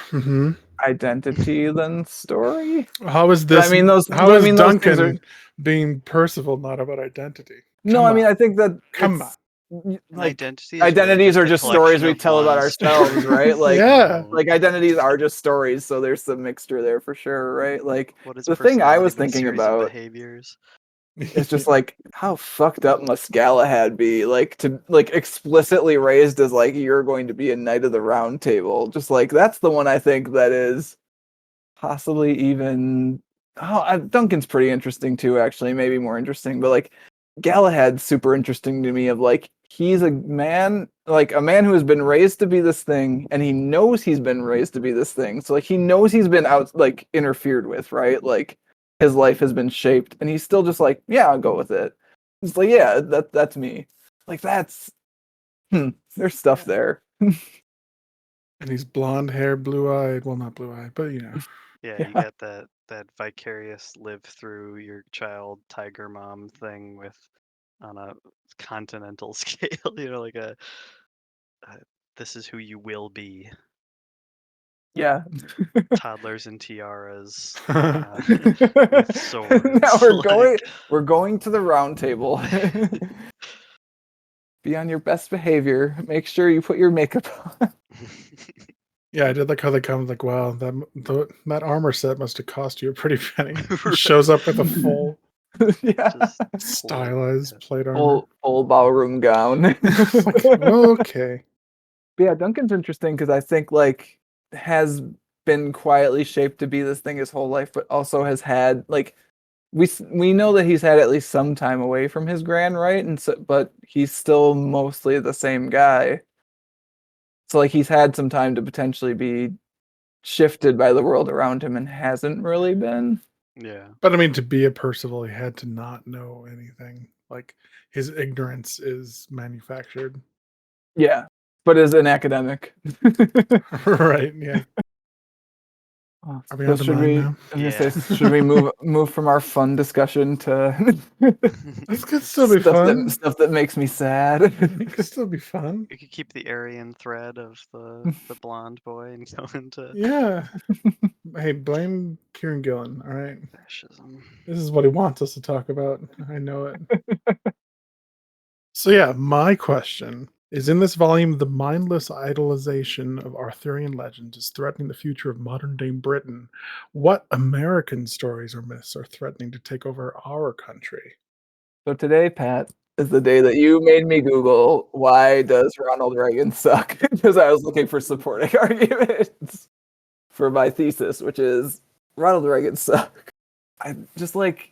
Hmm. identity than story. How is But I this? mean, those. How But I is mean, those things are. Being Percival not about identity? No, Come I mean, on, I think that come on. it's An like identity is really identities just are a just stories collection we of tell about stories. ourselves, right? Yeah, Like identities are just stories, so there's some mixture there for sure, right? Like What is the thing I personality was but a thinking series of about behaviors? is just like how fucked up must Galahad be, like to like explicitly raised as like you're going to be a knight of the round table. Just like that's the one I think that is possibly even Duncan's pretty interesting too, actually, maybe more interesting, but like Galahad's super interesting to me of like he's a man, like a man who has been raised to be this thing, and he knows he's been raised to be this thing. So like he knows he's been out like interfered with, right? Like his life has been shaped, and he's still just like, yeah, I'll go with it. It's like, yeah, that's me. Like that's there's stuff Yeah. there. and he's blonde hair, blue eyed. Well, not blue eyed, but you know. Yeah, you Yeah. get that vicarious live through your child tiger mom thing with on a continental scale, like a this is who you will be. Yeah. Toddlers and tiaras Yeah, with Now swords. Like we're going to the round table. Be on your best behavior. Make sure you put your makeup on. I did like how they come like, wow, that armor set must have cost you a pretty penny. He right. shows up with a full Yeah. Just totally stylized plate armor. Full ballroom gown. Like, okay. But yeah, Duncan's interesting because I think like has been quietly shaped to be this thing his whole life, but also has had like we know that he's had at least some time away from his grand, right? And so, but he's still mostly the same guy. So like he's had some time to potentially be shifted by the world around him and hasn't really been. Yeah. But I mean, to be a Percival, he had to not know anything. Like his ignorance is manufactured. Yeah. But as an academic. Right. Yeah. Are we So on to should mine we? now? I was gonna Yeah. say, should we move from our fun discussion to This could still be fun. stuff that makes me sad? It could still be fun. You could keep the Aryan thread of the blonde boy and go into Yeah. Hey, blame Kieran Gillen. All right. fascism. This is what he wants us to talk about. I know it. So yeah, my question is: in this volume, the mindless idolization of Arthurian legends is threatening the future of modern-day Britain. What American stories or myths are threatening to take over our country? So today, Pat, is the day that you made me Google why does Ronald Reagan suck? Because I was looking for supporting arguments for my thesis, which is Ronald Reagan suck. I just like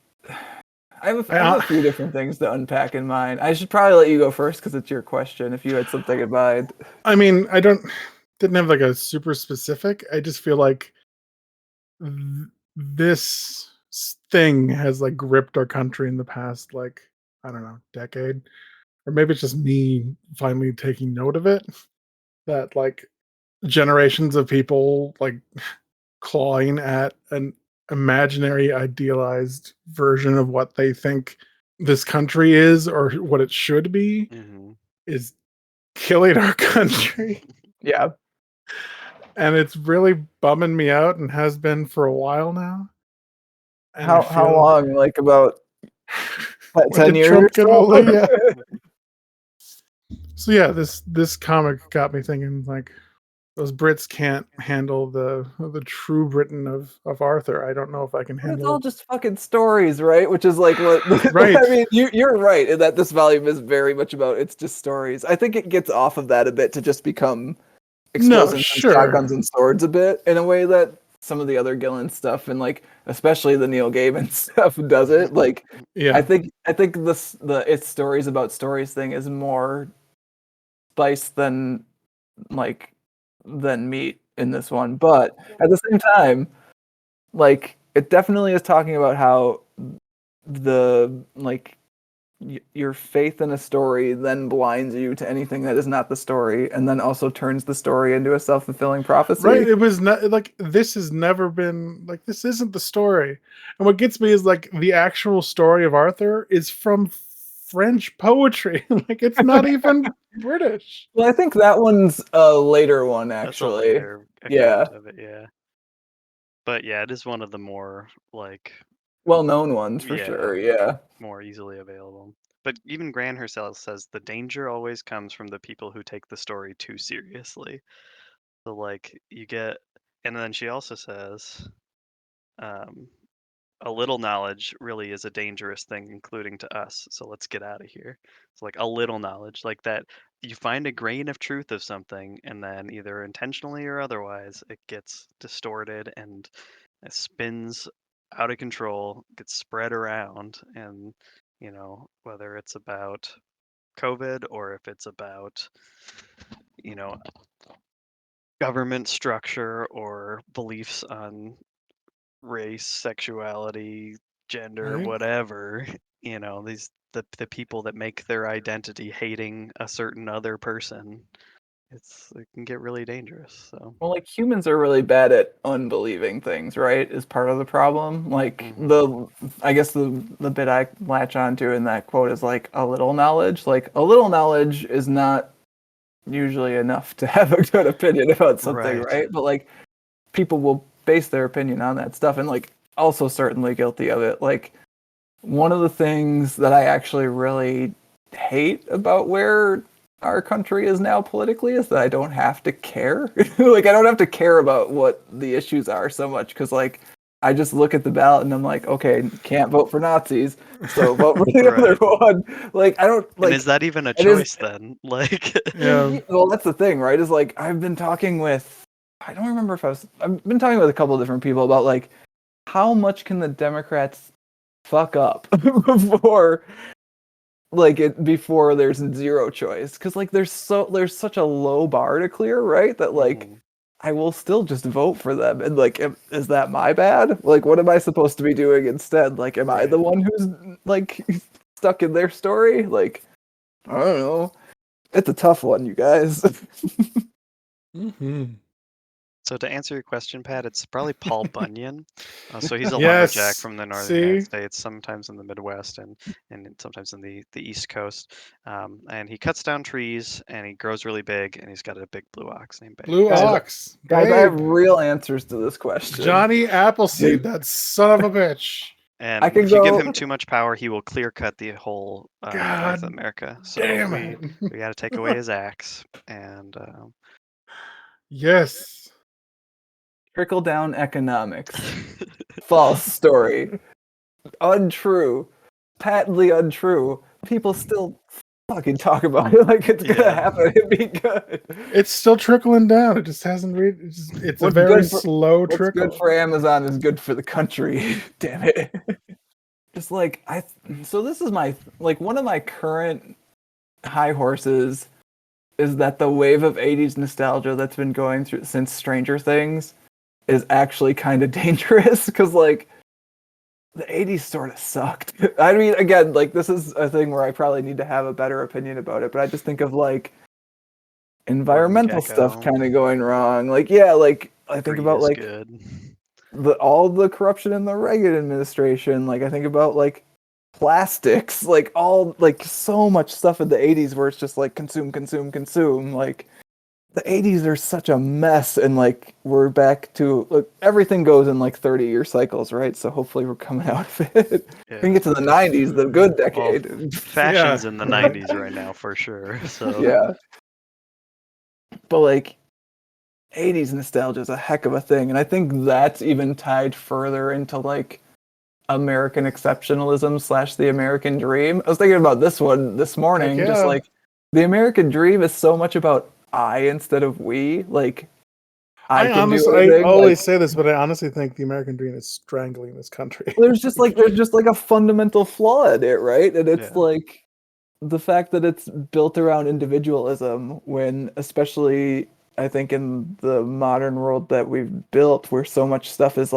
I have a few different things to unpack in mind. I should probably let you go first because it's your question. If you had something in mind, I mean, didn't have like a super specific. I just feel like this thing has like gripped our country in the past, like, I don't know, decade, or maybe it's just me finally taking note of it, that like generations of people like clawing at an imaginary idealized version of what they think this country is or what it should be Mm-hmm. is killing our country. yeah. And it's really bumming me out and has been for a while now. And I How feel long? Like about what, when 10 did years Trump get or older? so? Yeah. So yeah, this comic got me thinking like those Brits can't handle the true Britain of Arthur. I don't know if I can But it's all handle. just fucking stories, right? Which is like what Right. I mean. You're right in that this volume is very much about it's just stories. I think it gets off of that a bit to just become No, explosions and sure. shotguns and swords a bit in a way that some of the other Gillen stuff and like especially the Neil Gaiman stuff does it. Like Yeah. I think the it's stories about stories thing is more spice like than meat in this one. But at the same time, like it definitely is talking about how the like your faith in a story then blinds you to anything that is not the story and then also turns the story into a self-fulfilling Right. prophecy. It was not like this has never been like this isn't the story. And what gets me is like the actual story of Arthur is from French poetry. Like it's not even British. Well, I think that one's a later one That's a actually. later Yeah, account of it, yeah. But yeah, it is one of the more like well-known ones for yeah, sure. Yeah. more easily available. But even Gran herself says the danger always comes from the people who take the story too seriously. So like you get, and then she also says, um, a little knowledge really is a dangerous thing, including to us. So let's get out of here. So like a little knowledge, like that, you find a grain of truth of something, and then either intentionally or otherwise, it gets distorted and it spins out of control, gets spread around, and whether it's about COVID or if it's about you know government structure or beliefs on race, sexuality, gender, Right? whatever, these the people that make their identity hating a certain other person, it can get really dangerous. So, Well, like humans are really bad at unbelieving things, right? Is part of the problem. Like hmm I guess the bit I latch onto in that quote is like a little knowledge. Like a little knowledge is not usually enough to have a good opinion about something, right. right? But like people will base their opinion on that stuff, and like also certainly guilty of it. Like one of the things that I actually really hate about where our country is now politically is that I don't have to care. Like I don't have to care about what the issues are so much because like I just look at the ballot and I'm like, okay, can't vote for Nazis, so vote for the other Right. one. Like I don't And is like that even a it is. choice then? Like, Yeah. Well, that's the thing, right? Is like I've been talking with. I don't remember if I've been talking with a couple of different people about like how much can the Democrats fuck up before before there's zero choice because like there's such a low bar to clear, right? That like mhm, I will still just vote for them and like is that my bad? Like what am I supposed to be doing instead? Like am I the right. one who's like stuck in their story? Like I don't know. It's a tough one, you guys. Hmm. So to answer your question, Pat, it's probably Paul Bunyan. So he's a Yes. lumberjack from the northern See? United States, sometimes in the Midwest and sometimes in the East Coast. And he cuts down trees and he grows really big and he's got a big blue ox named Babe. Blue Guys, ox. Guys, I have Babe. real answers to this question. Johnny Appleseed, that son of a bitch. And I can if you give go- him too much power, he will clear cut the whole North God America. So Damn we it. got to take away his axe. And Yes. Trickle down economics. False story. Untrue. Patently untrue. People still fucking talk about it like it's gonna Yeah. happen and be good. It's still trickling down. It just hasn't it's a What's very good for- slow What's trickle. good for Amazon is good for the country. Damn it. Just like so this is my one of my current high horses is that the wave of 80s nostalgia that's been going through since Stranger Things is actually kind of dangerous because the 80s sort of sucked. I mean, again, this is a thing where I probably need to have a better opinion about it, but I just think of environmental stuff Gecko. kind of going wrong. I think Greed about is good. all the corruption in the Reagan administration. I think about plastics, so much stuff in the 80s where it's just consume, consume, consume. The 80s are such a mess, and we're back to everything goes in 30-year cycles, right? So hopefully we're coming out of it. Yeah. We can get to the 90s, the good decade. Well, fashion's Yeah. in the 90s right now for sure. So Yeah. But 80s nostalgia is a heck of a thing, and I think that's even tied further into American exceptionalism / the American dream. I was thinking about this one this morning. Heck Just yeah. the American dream is so much about I instead of we. I can honestly, do I anything. always say this, but I honestly think the American dream is strangling this country. There's just a fundamental flaw in it, right? And it's Yeah. the fact that it's built around individualism when, especially I think in the modern world that we've built, where so much stuff is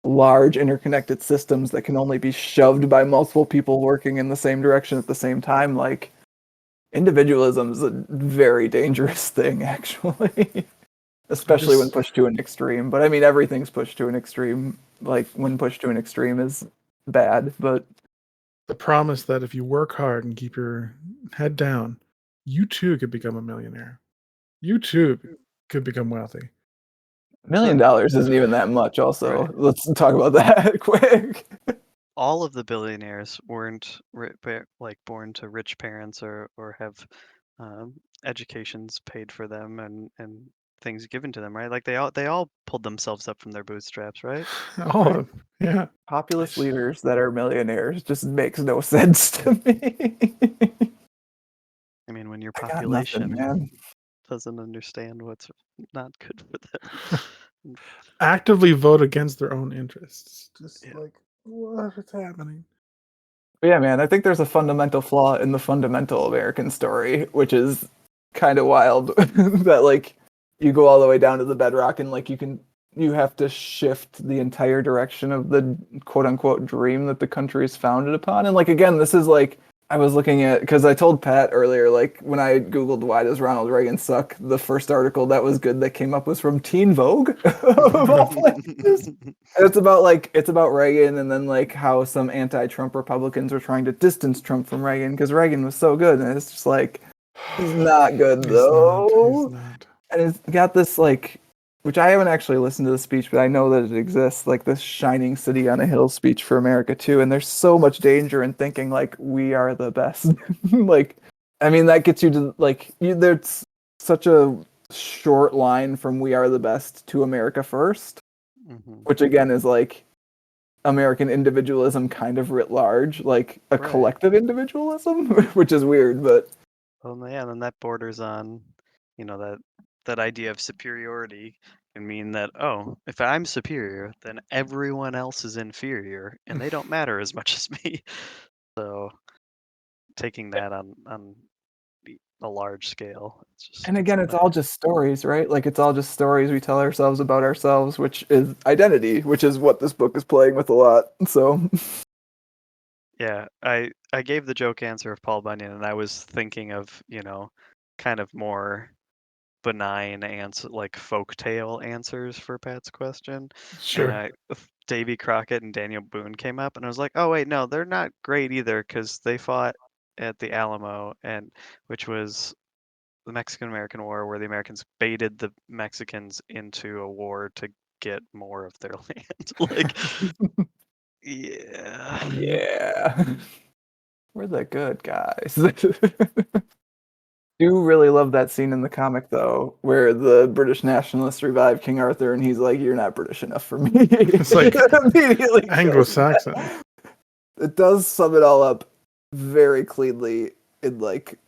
large interconnected systems that can only be shoved by multiple people working in the same direction at the same time. Individualism is a very dangerous thing, actually. Especially when pushed to an extreme. But I mean, everything's pushed to an extreme. When pushed to an extreme is bad. But The promise that if you work hard and keep your head down, you too could become a millionaire. You too could become wealthy. $1 million isn't even that much. Also, Right. let's talk about that quick. All of the billionaires weren't born to rich parents or have educations paid for them and things given to them, right? They all pulled themselves up from their bootstraps, right? All of them. Yeah. Populist leaders that are millionaires just makes no sense to me. I mean, when your I got nothing, population man. doesn't understand what's not good for them. Actively vote against their own interests. Just Yeah. what is happening? But yeah, man, I think there's a fundamental flaw in the fundamental American story, which is kind of wild. That you go all the way down to the bedrock, and you have to shift the entire direction of the quote unquote dream that the country is founded upon. And again, this is I was looking at, because I told Pat earlier, when I googled why does Ronald Reagan suck, the first article that was good that came up was from Teen Vogue of all places. And it's about Reagan, and then how some anti-Trump Republicans were trying to distance Trump from Reagan because Reagan was so good, and it's just he's not good though. He's not. And it's got this which I haven't actually listened to the speech, but I know that it exists, this shining city on a hill speech for America too. And there's so much danger in thinking we are the best. I mean, that gets you to there's such a short line from we are the best to America first, which again is American individualism kind of writ large, a Right. collective individualism, which is weird, but well, yeah, then that borders on, that idea of superiority can mean that, oh, if I'm superior, then everyone else is inferior and they don't matter as much as me. So taking that on a large scale, it's just and again, it's all just stories, right? It's all just stories we tell ourselves about ourselves, which is identity, which is what this book is playing with a lot. So yeah, I gave the joke answer of Paul Bunyan, and I was thinking of, kind of more benign answer, like folktale answers for Pat's question. Sure. And Davy Crockett and Daniel Boone came up, and I was like, oh wait, no, they're not great either because they fought at the Alamo, and which was the Mexican-American War, where the Americans baited the Mexicans into a war to get more of their land. Like, yeah. Yeah. We're the good guys. Do really love that scene in the comic though, where the British nationalists revive King Arthur, and he's like, "You're not British enough for me." It's like Immediately kills Anglo-Saxon. that. It does sum it all up very cleanly in like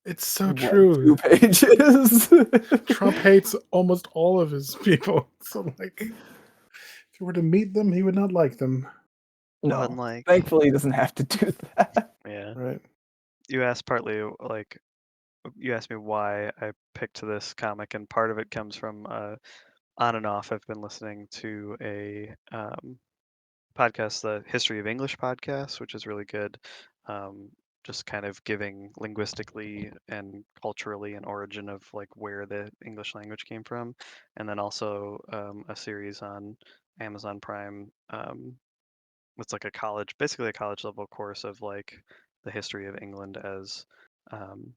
It's so 2 true. pages. Trump hates almost all of his people. So, like, if you were to meet them, he would not like them. Well, and No, like, thankfully he doesn't have to do that. yeah. Right. You asked partly like you asked me why I picked this comic, and part of it comes from on and off. I've been listening to a podcast, the History of English podcast, which is really good. Um, just kind of giving linguistically and culturally an origin of like where the English language came from, and then also a series on Amazon Prime. It's like a college, basically a college level course of like the history of England as um,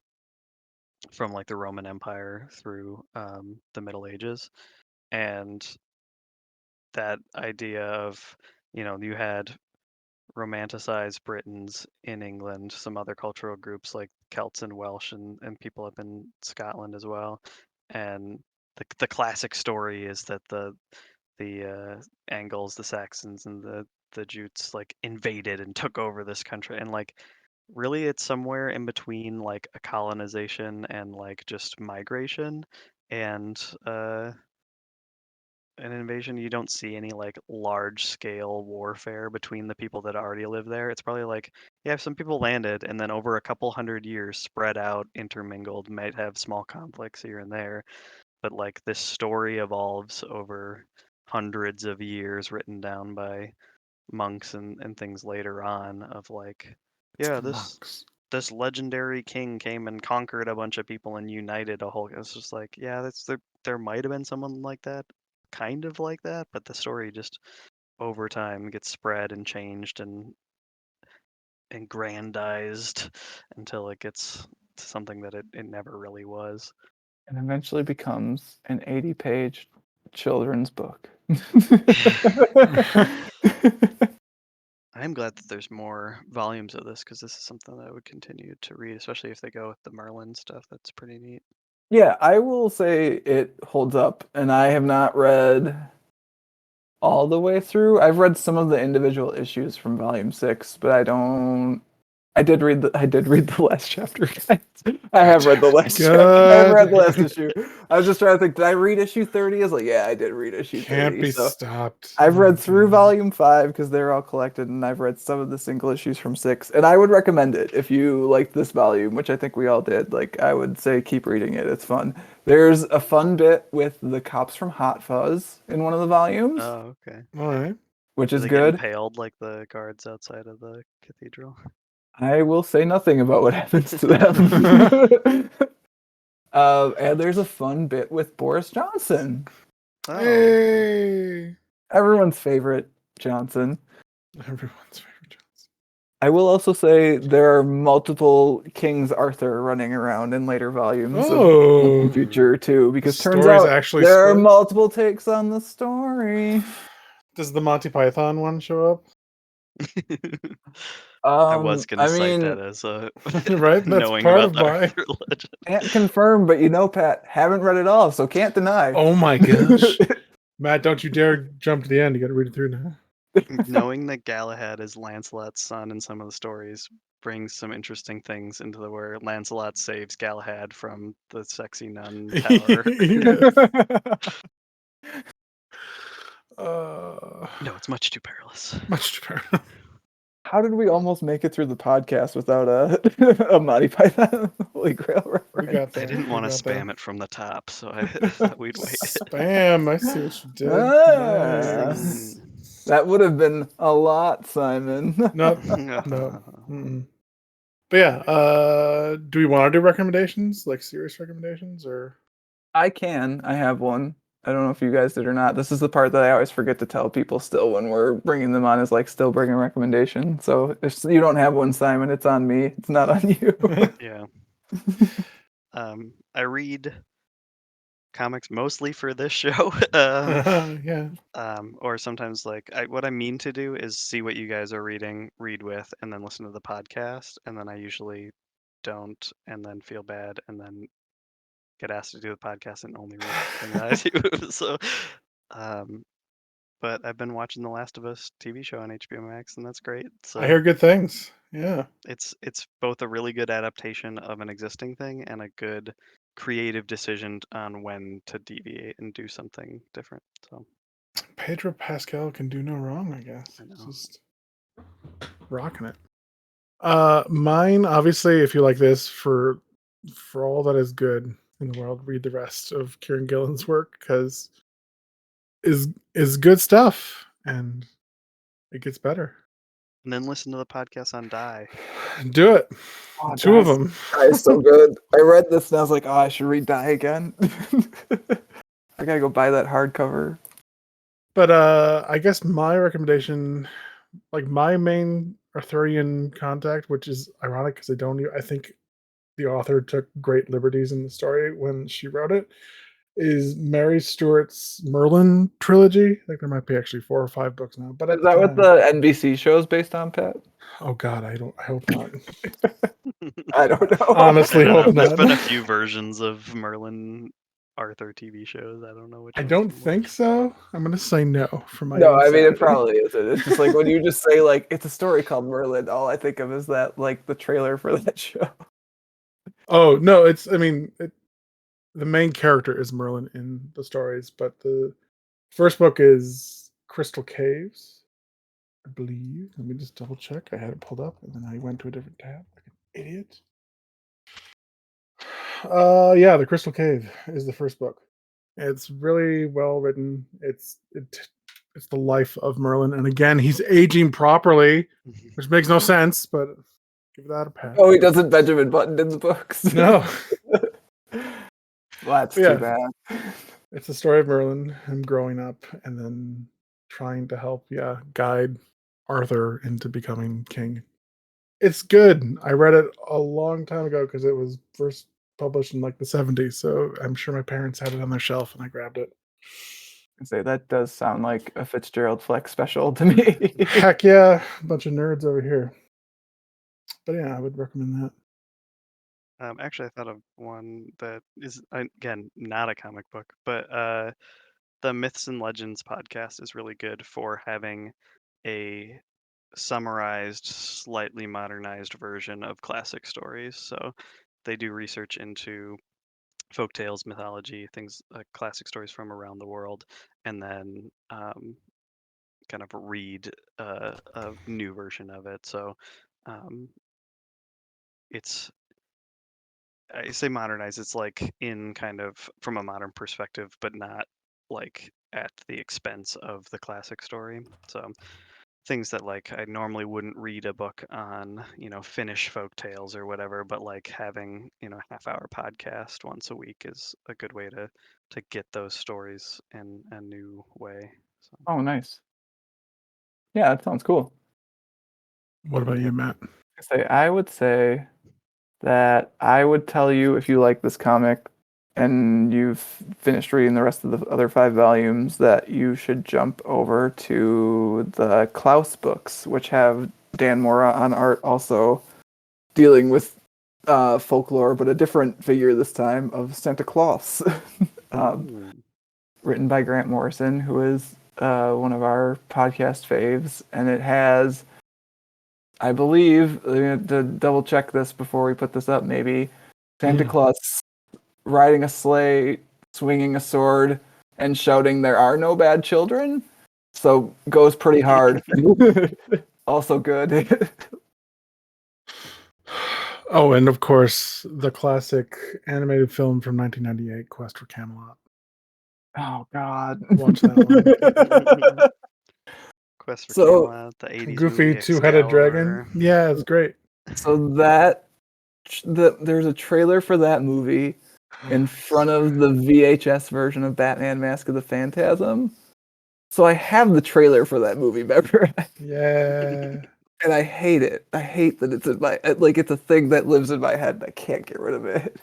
from like the Roman Empire through the Middle Ages, and that idea of you had romanticized Britons in England, some other cultural groups like Celts and Welsh and people up in Scotland as well. And the classic story is that the Angles, the Saxons, and the Jutes like invaded and took over this country. And like really it's somewhere in between like a colonization and like just migration and an invasion. You don't see any like large scale warfare between the people that already live there. It's probably like, yeah, some people landed and then over a couple hundred years spread out, intermingled, might have small conflicts here and there. But like this story evolves over hundreds of years, written down by monks and things later on of like, It's yeah, the monks. this legendary king came and conquered a bunch of people and united a whole. It's just like, yeah, that's there might have been someone like that, kind of like that, but the story just over time gets spread and changed and aggrandized until it gets to something that it never really was. And eventually becomes an 80-page children's book. I'm glad that there's more volumes of this because this is something that I would continue to read, especially if they go with the Merlin stuff. That's pretty neat. Yeah, I will say it holds up, and I have not read all the way through. I've read some of the individual issues from volume 6, but I did read the last chapter, guys. I have read the last chapter. I have read the last issue. I was just trying to think, did I read issue 30? I was like, yeah, I did read issue 30. Can't be So stopped. I've Oh read my through God. volume 5 because they're all collected, and I've read some of the single issues from 6. And I would recommend it if you like this volume, which I think we all did. Like, I would say keep reading it. It's fun. There's a fun bit with the cops from Hot Fuzz in one of the volumes, Oh, okay. All right. which Do is they get good. impaled like the guards outside of the cathedral? I will say nothing about what happens to them. And there's a fun bit with Boris Johnson, Oh, Hey. everyone's favorite Johnson. Everyone's favorite Johnson. I will also say there are multiple Kings Arthur running around in later volumes of Oh. Future too, because turns story's out actually there are split? multiple takes on the story. Does the Monty Python one show up? I was gonna I cite mean, that as a Right? That's knowing part about of the my. Arthur legend. can't confirm, but Pat, haven't read it all, so can't deny. Oh my gosh. Matt, don't you dare jump to the end. You got to read it through now. Knowing that Galahad is Lancelot's son in some of the stories brings some interesting things into the where Lancelot saves Galahad from the sexy nun tower. Yes. Uh, No, it's much too perilous. much too bad. How did we almost make it through the podcast without a Monty Python Holy Grail We reference? got there. I didn't We want to got there. spam it from the top, so I thought we'd wait. Spam. I see what you did. Ah. Nice. That would have been a lot, Simon. No. Mm-mm. But yeah, do we want to do recommendations, like serious recommendations, or I can. I have one. I don't know if you guys did or not. This is the part that I always forget to tell people still when we're bringing them on is like still bringing a recommendation. So if you don't have one, Simon, it's on me. It's not on you. Yeah. I read comics mostly for this show. Yeah. Or sometimes what I mean to do is see what you guys are reading, read with, and then listen to the podcast. And then I usually don't, and then feel bad, and then get asked to do the podcast and only read the thing that I do. So, um, but I've been watching The Last of Us TV show on HBO Max, and that's great. I So hear good things. Yeah. it's both a really good adaptation of an existing thing and a good creative decision on when to deviate and do something different. So Pedro Pascal can do no wrong, I guess. I know. Just rocking it. Mine, obviously, if you like this, for all that is good in the world, read the rest of Kieran Gillen's work because is good stuff and it gets better. And then listen to the podcast on Die. Do it. Oh, Two of them. Die is so good. I read this and I was like, oh, I should read Die again. I gotta go buy that hardcover. But I guess my recommendation, like my main Arthurian contact, which is ironic because I think the author took great liberties in the story when she wrote it, is Mary Stewart's Merlin trilogy. I think there might be actually 4 or 5 books now. But at Is the that what time, the NBC show is based on, Pat? oh God, I hope not. I don't know. Honestly, I don't know. hope There's not. been a few versions of Merlin Arthur TV shows. I don't know which I one's don't from think which. so. I'm gonna say no for my No, own I mean it sanity. probably isn't. It's just like when you just say like it's a story called Merlin, all I think of is that like the trailer for that show. Oh no, the main character is Merlin in the stories, but the first book is Crystal Caves, I believe. Let me just double check. I had it pulled up and then I went to a different tab like an idiot. Yeah, The Crystal Cave is the first book. It's really well written. It's the life of Merlin, and again, he's aging properly, which makes no sense, but give that a pass. Oh, he doesn't Benjamin Button in the books. No, Well, that's But yeah, too bad. it's the story of Merlin, him growing up, and then trying to help, guide Arthur into becoming king. It's good. I read it a long time ago because it was first published in like the 70s, so I'm sure my parents had it on their shelf and I grabbed it. I say that does sound like a Fitzgerald Flex special to me. Heck yeah, a bunch of nerds over here. But yeah, I would recommend that. Actually, I thought of one that is again not a comic book, but the Myths and Legends podcast is really good for having a summarized, slightly modernized version of classic stories. So they do research into folk tales, mythology, things like classic stories from around the world, and then kind of read a new version of it. So um, it's I say modernize. It's like in kind of from a modern perspective, but not like at the expense of the classic story. So things that like I normally wouldn't read a book on, Finnish folk tales or whatever, but like having, half-hour podcast once a week is a good way to get those stories in a new way. So Oh, nice. Yeah, that sounds cool. What about you, Matt? I would say that I would tell you if you like this comic and you've finished reading the rest of the other 5 volumes that you should jump over to the Klaus books, which have Dan Mora on art also dealing with folklore, but a different figure this time of Santa Claus. Ooh. Written by Grant Morrison, who is one of our podcast faves, and it has, I believe, to double check this before we put this up, maybe Santa Claus riding a sleigh, swinging a sword, and shouting, "There are no bad children." So goes pretty hard. Also good. Oh, and of course, the classic animated film from 1998, Quest for Camelot. Oh God. Watch that one. Quest for So Camelot, the 80s Goofy movie two-headed dragon. Excalibur. Yeah, it's great. there's a trailer for that movie in front of the VHS version of Batman Mask of the Phantasm. So I have the trailer for that movie memorized. Yeah. And I hate it. I hate that it's in my like it's a thing that lives in my head and I can't get rid of it.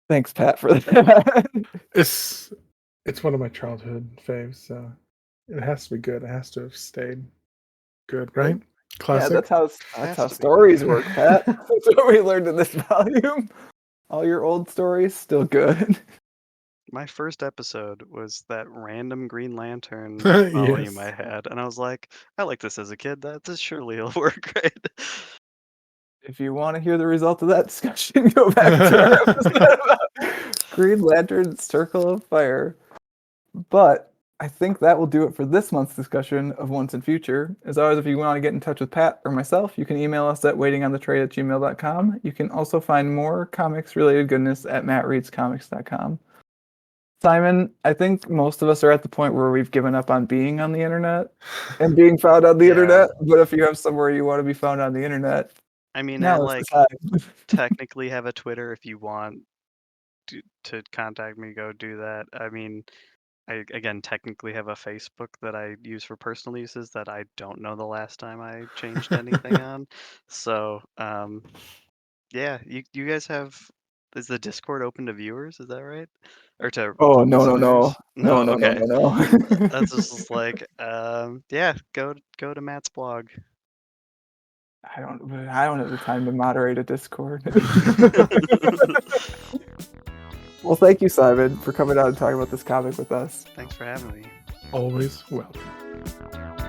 Thanks, Pat, for that. It's one of my childhood faves, so it has to be good. It has to have stayed good, right? Yeah, Classic. that's Has how to be stories good. work, Pat. That's what we learned in this volume. All your old stories still good. My first episode was that random Green Lantern volume Yes. I had, and I was like, I like this as a kid. This surely will work, right? If you want to hear the result of that discussion, go back to our episode about Green Lantern Circle of Fire. But I think that will do it for this month's discussion of Once and Future. As always, if you want to get in touch with Pat or myself, you can email us at waitingonthetrade@gmail.com. You can also find more comics-related goodness at mattreadscomics.com. Simon, I think most of us are at the point where we've given up on being on the internet and being found on the Yeah. internet. But if you have somewhere you want to be found on the internet, I mean, I now is the time. technically have a Twitter. If you want to contact me, go do that. I mean, I again technically have a Facebook that I use for personal uses that I don't know the last time I changed anything on. So, yeah, you guys have. Is the Discord open to viewers? Is that right? Or to Oh, no, listeners? no, no, no, Okay. no, no. That's just like, yeah, go to Matt's blog. I don't have the time to moderate a Discord. Well, thank you, Simon, for coming out and talking about this comic with us. Thanks for having me. Always welcome.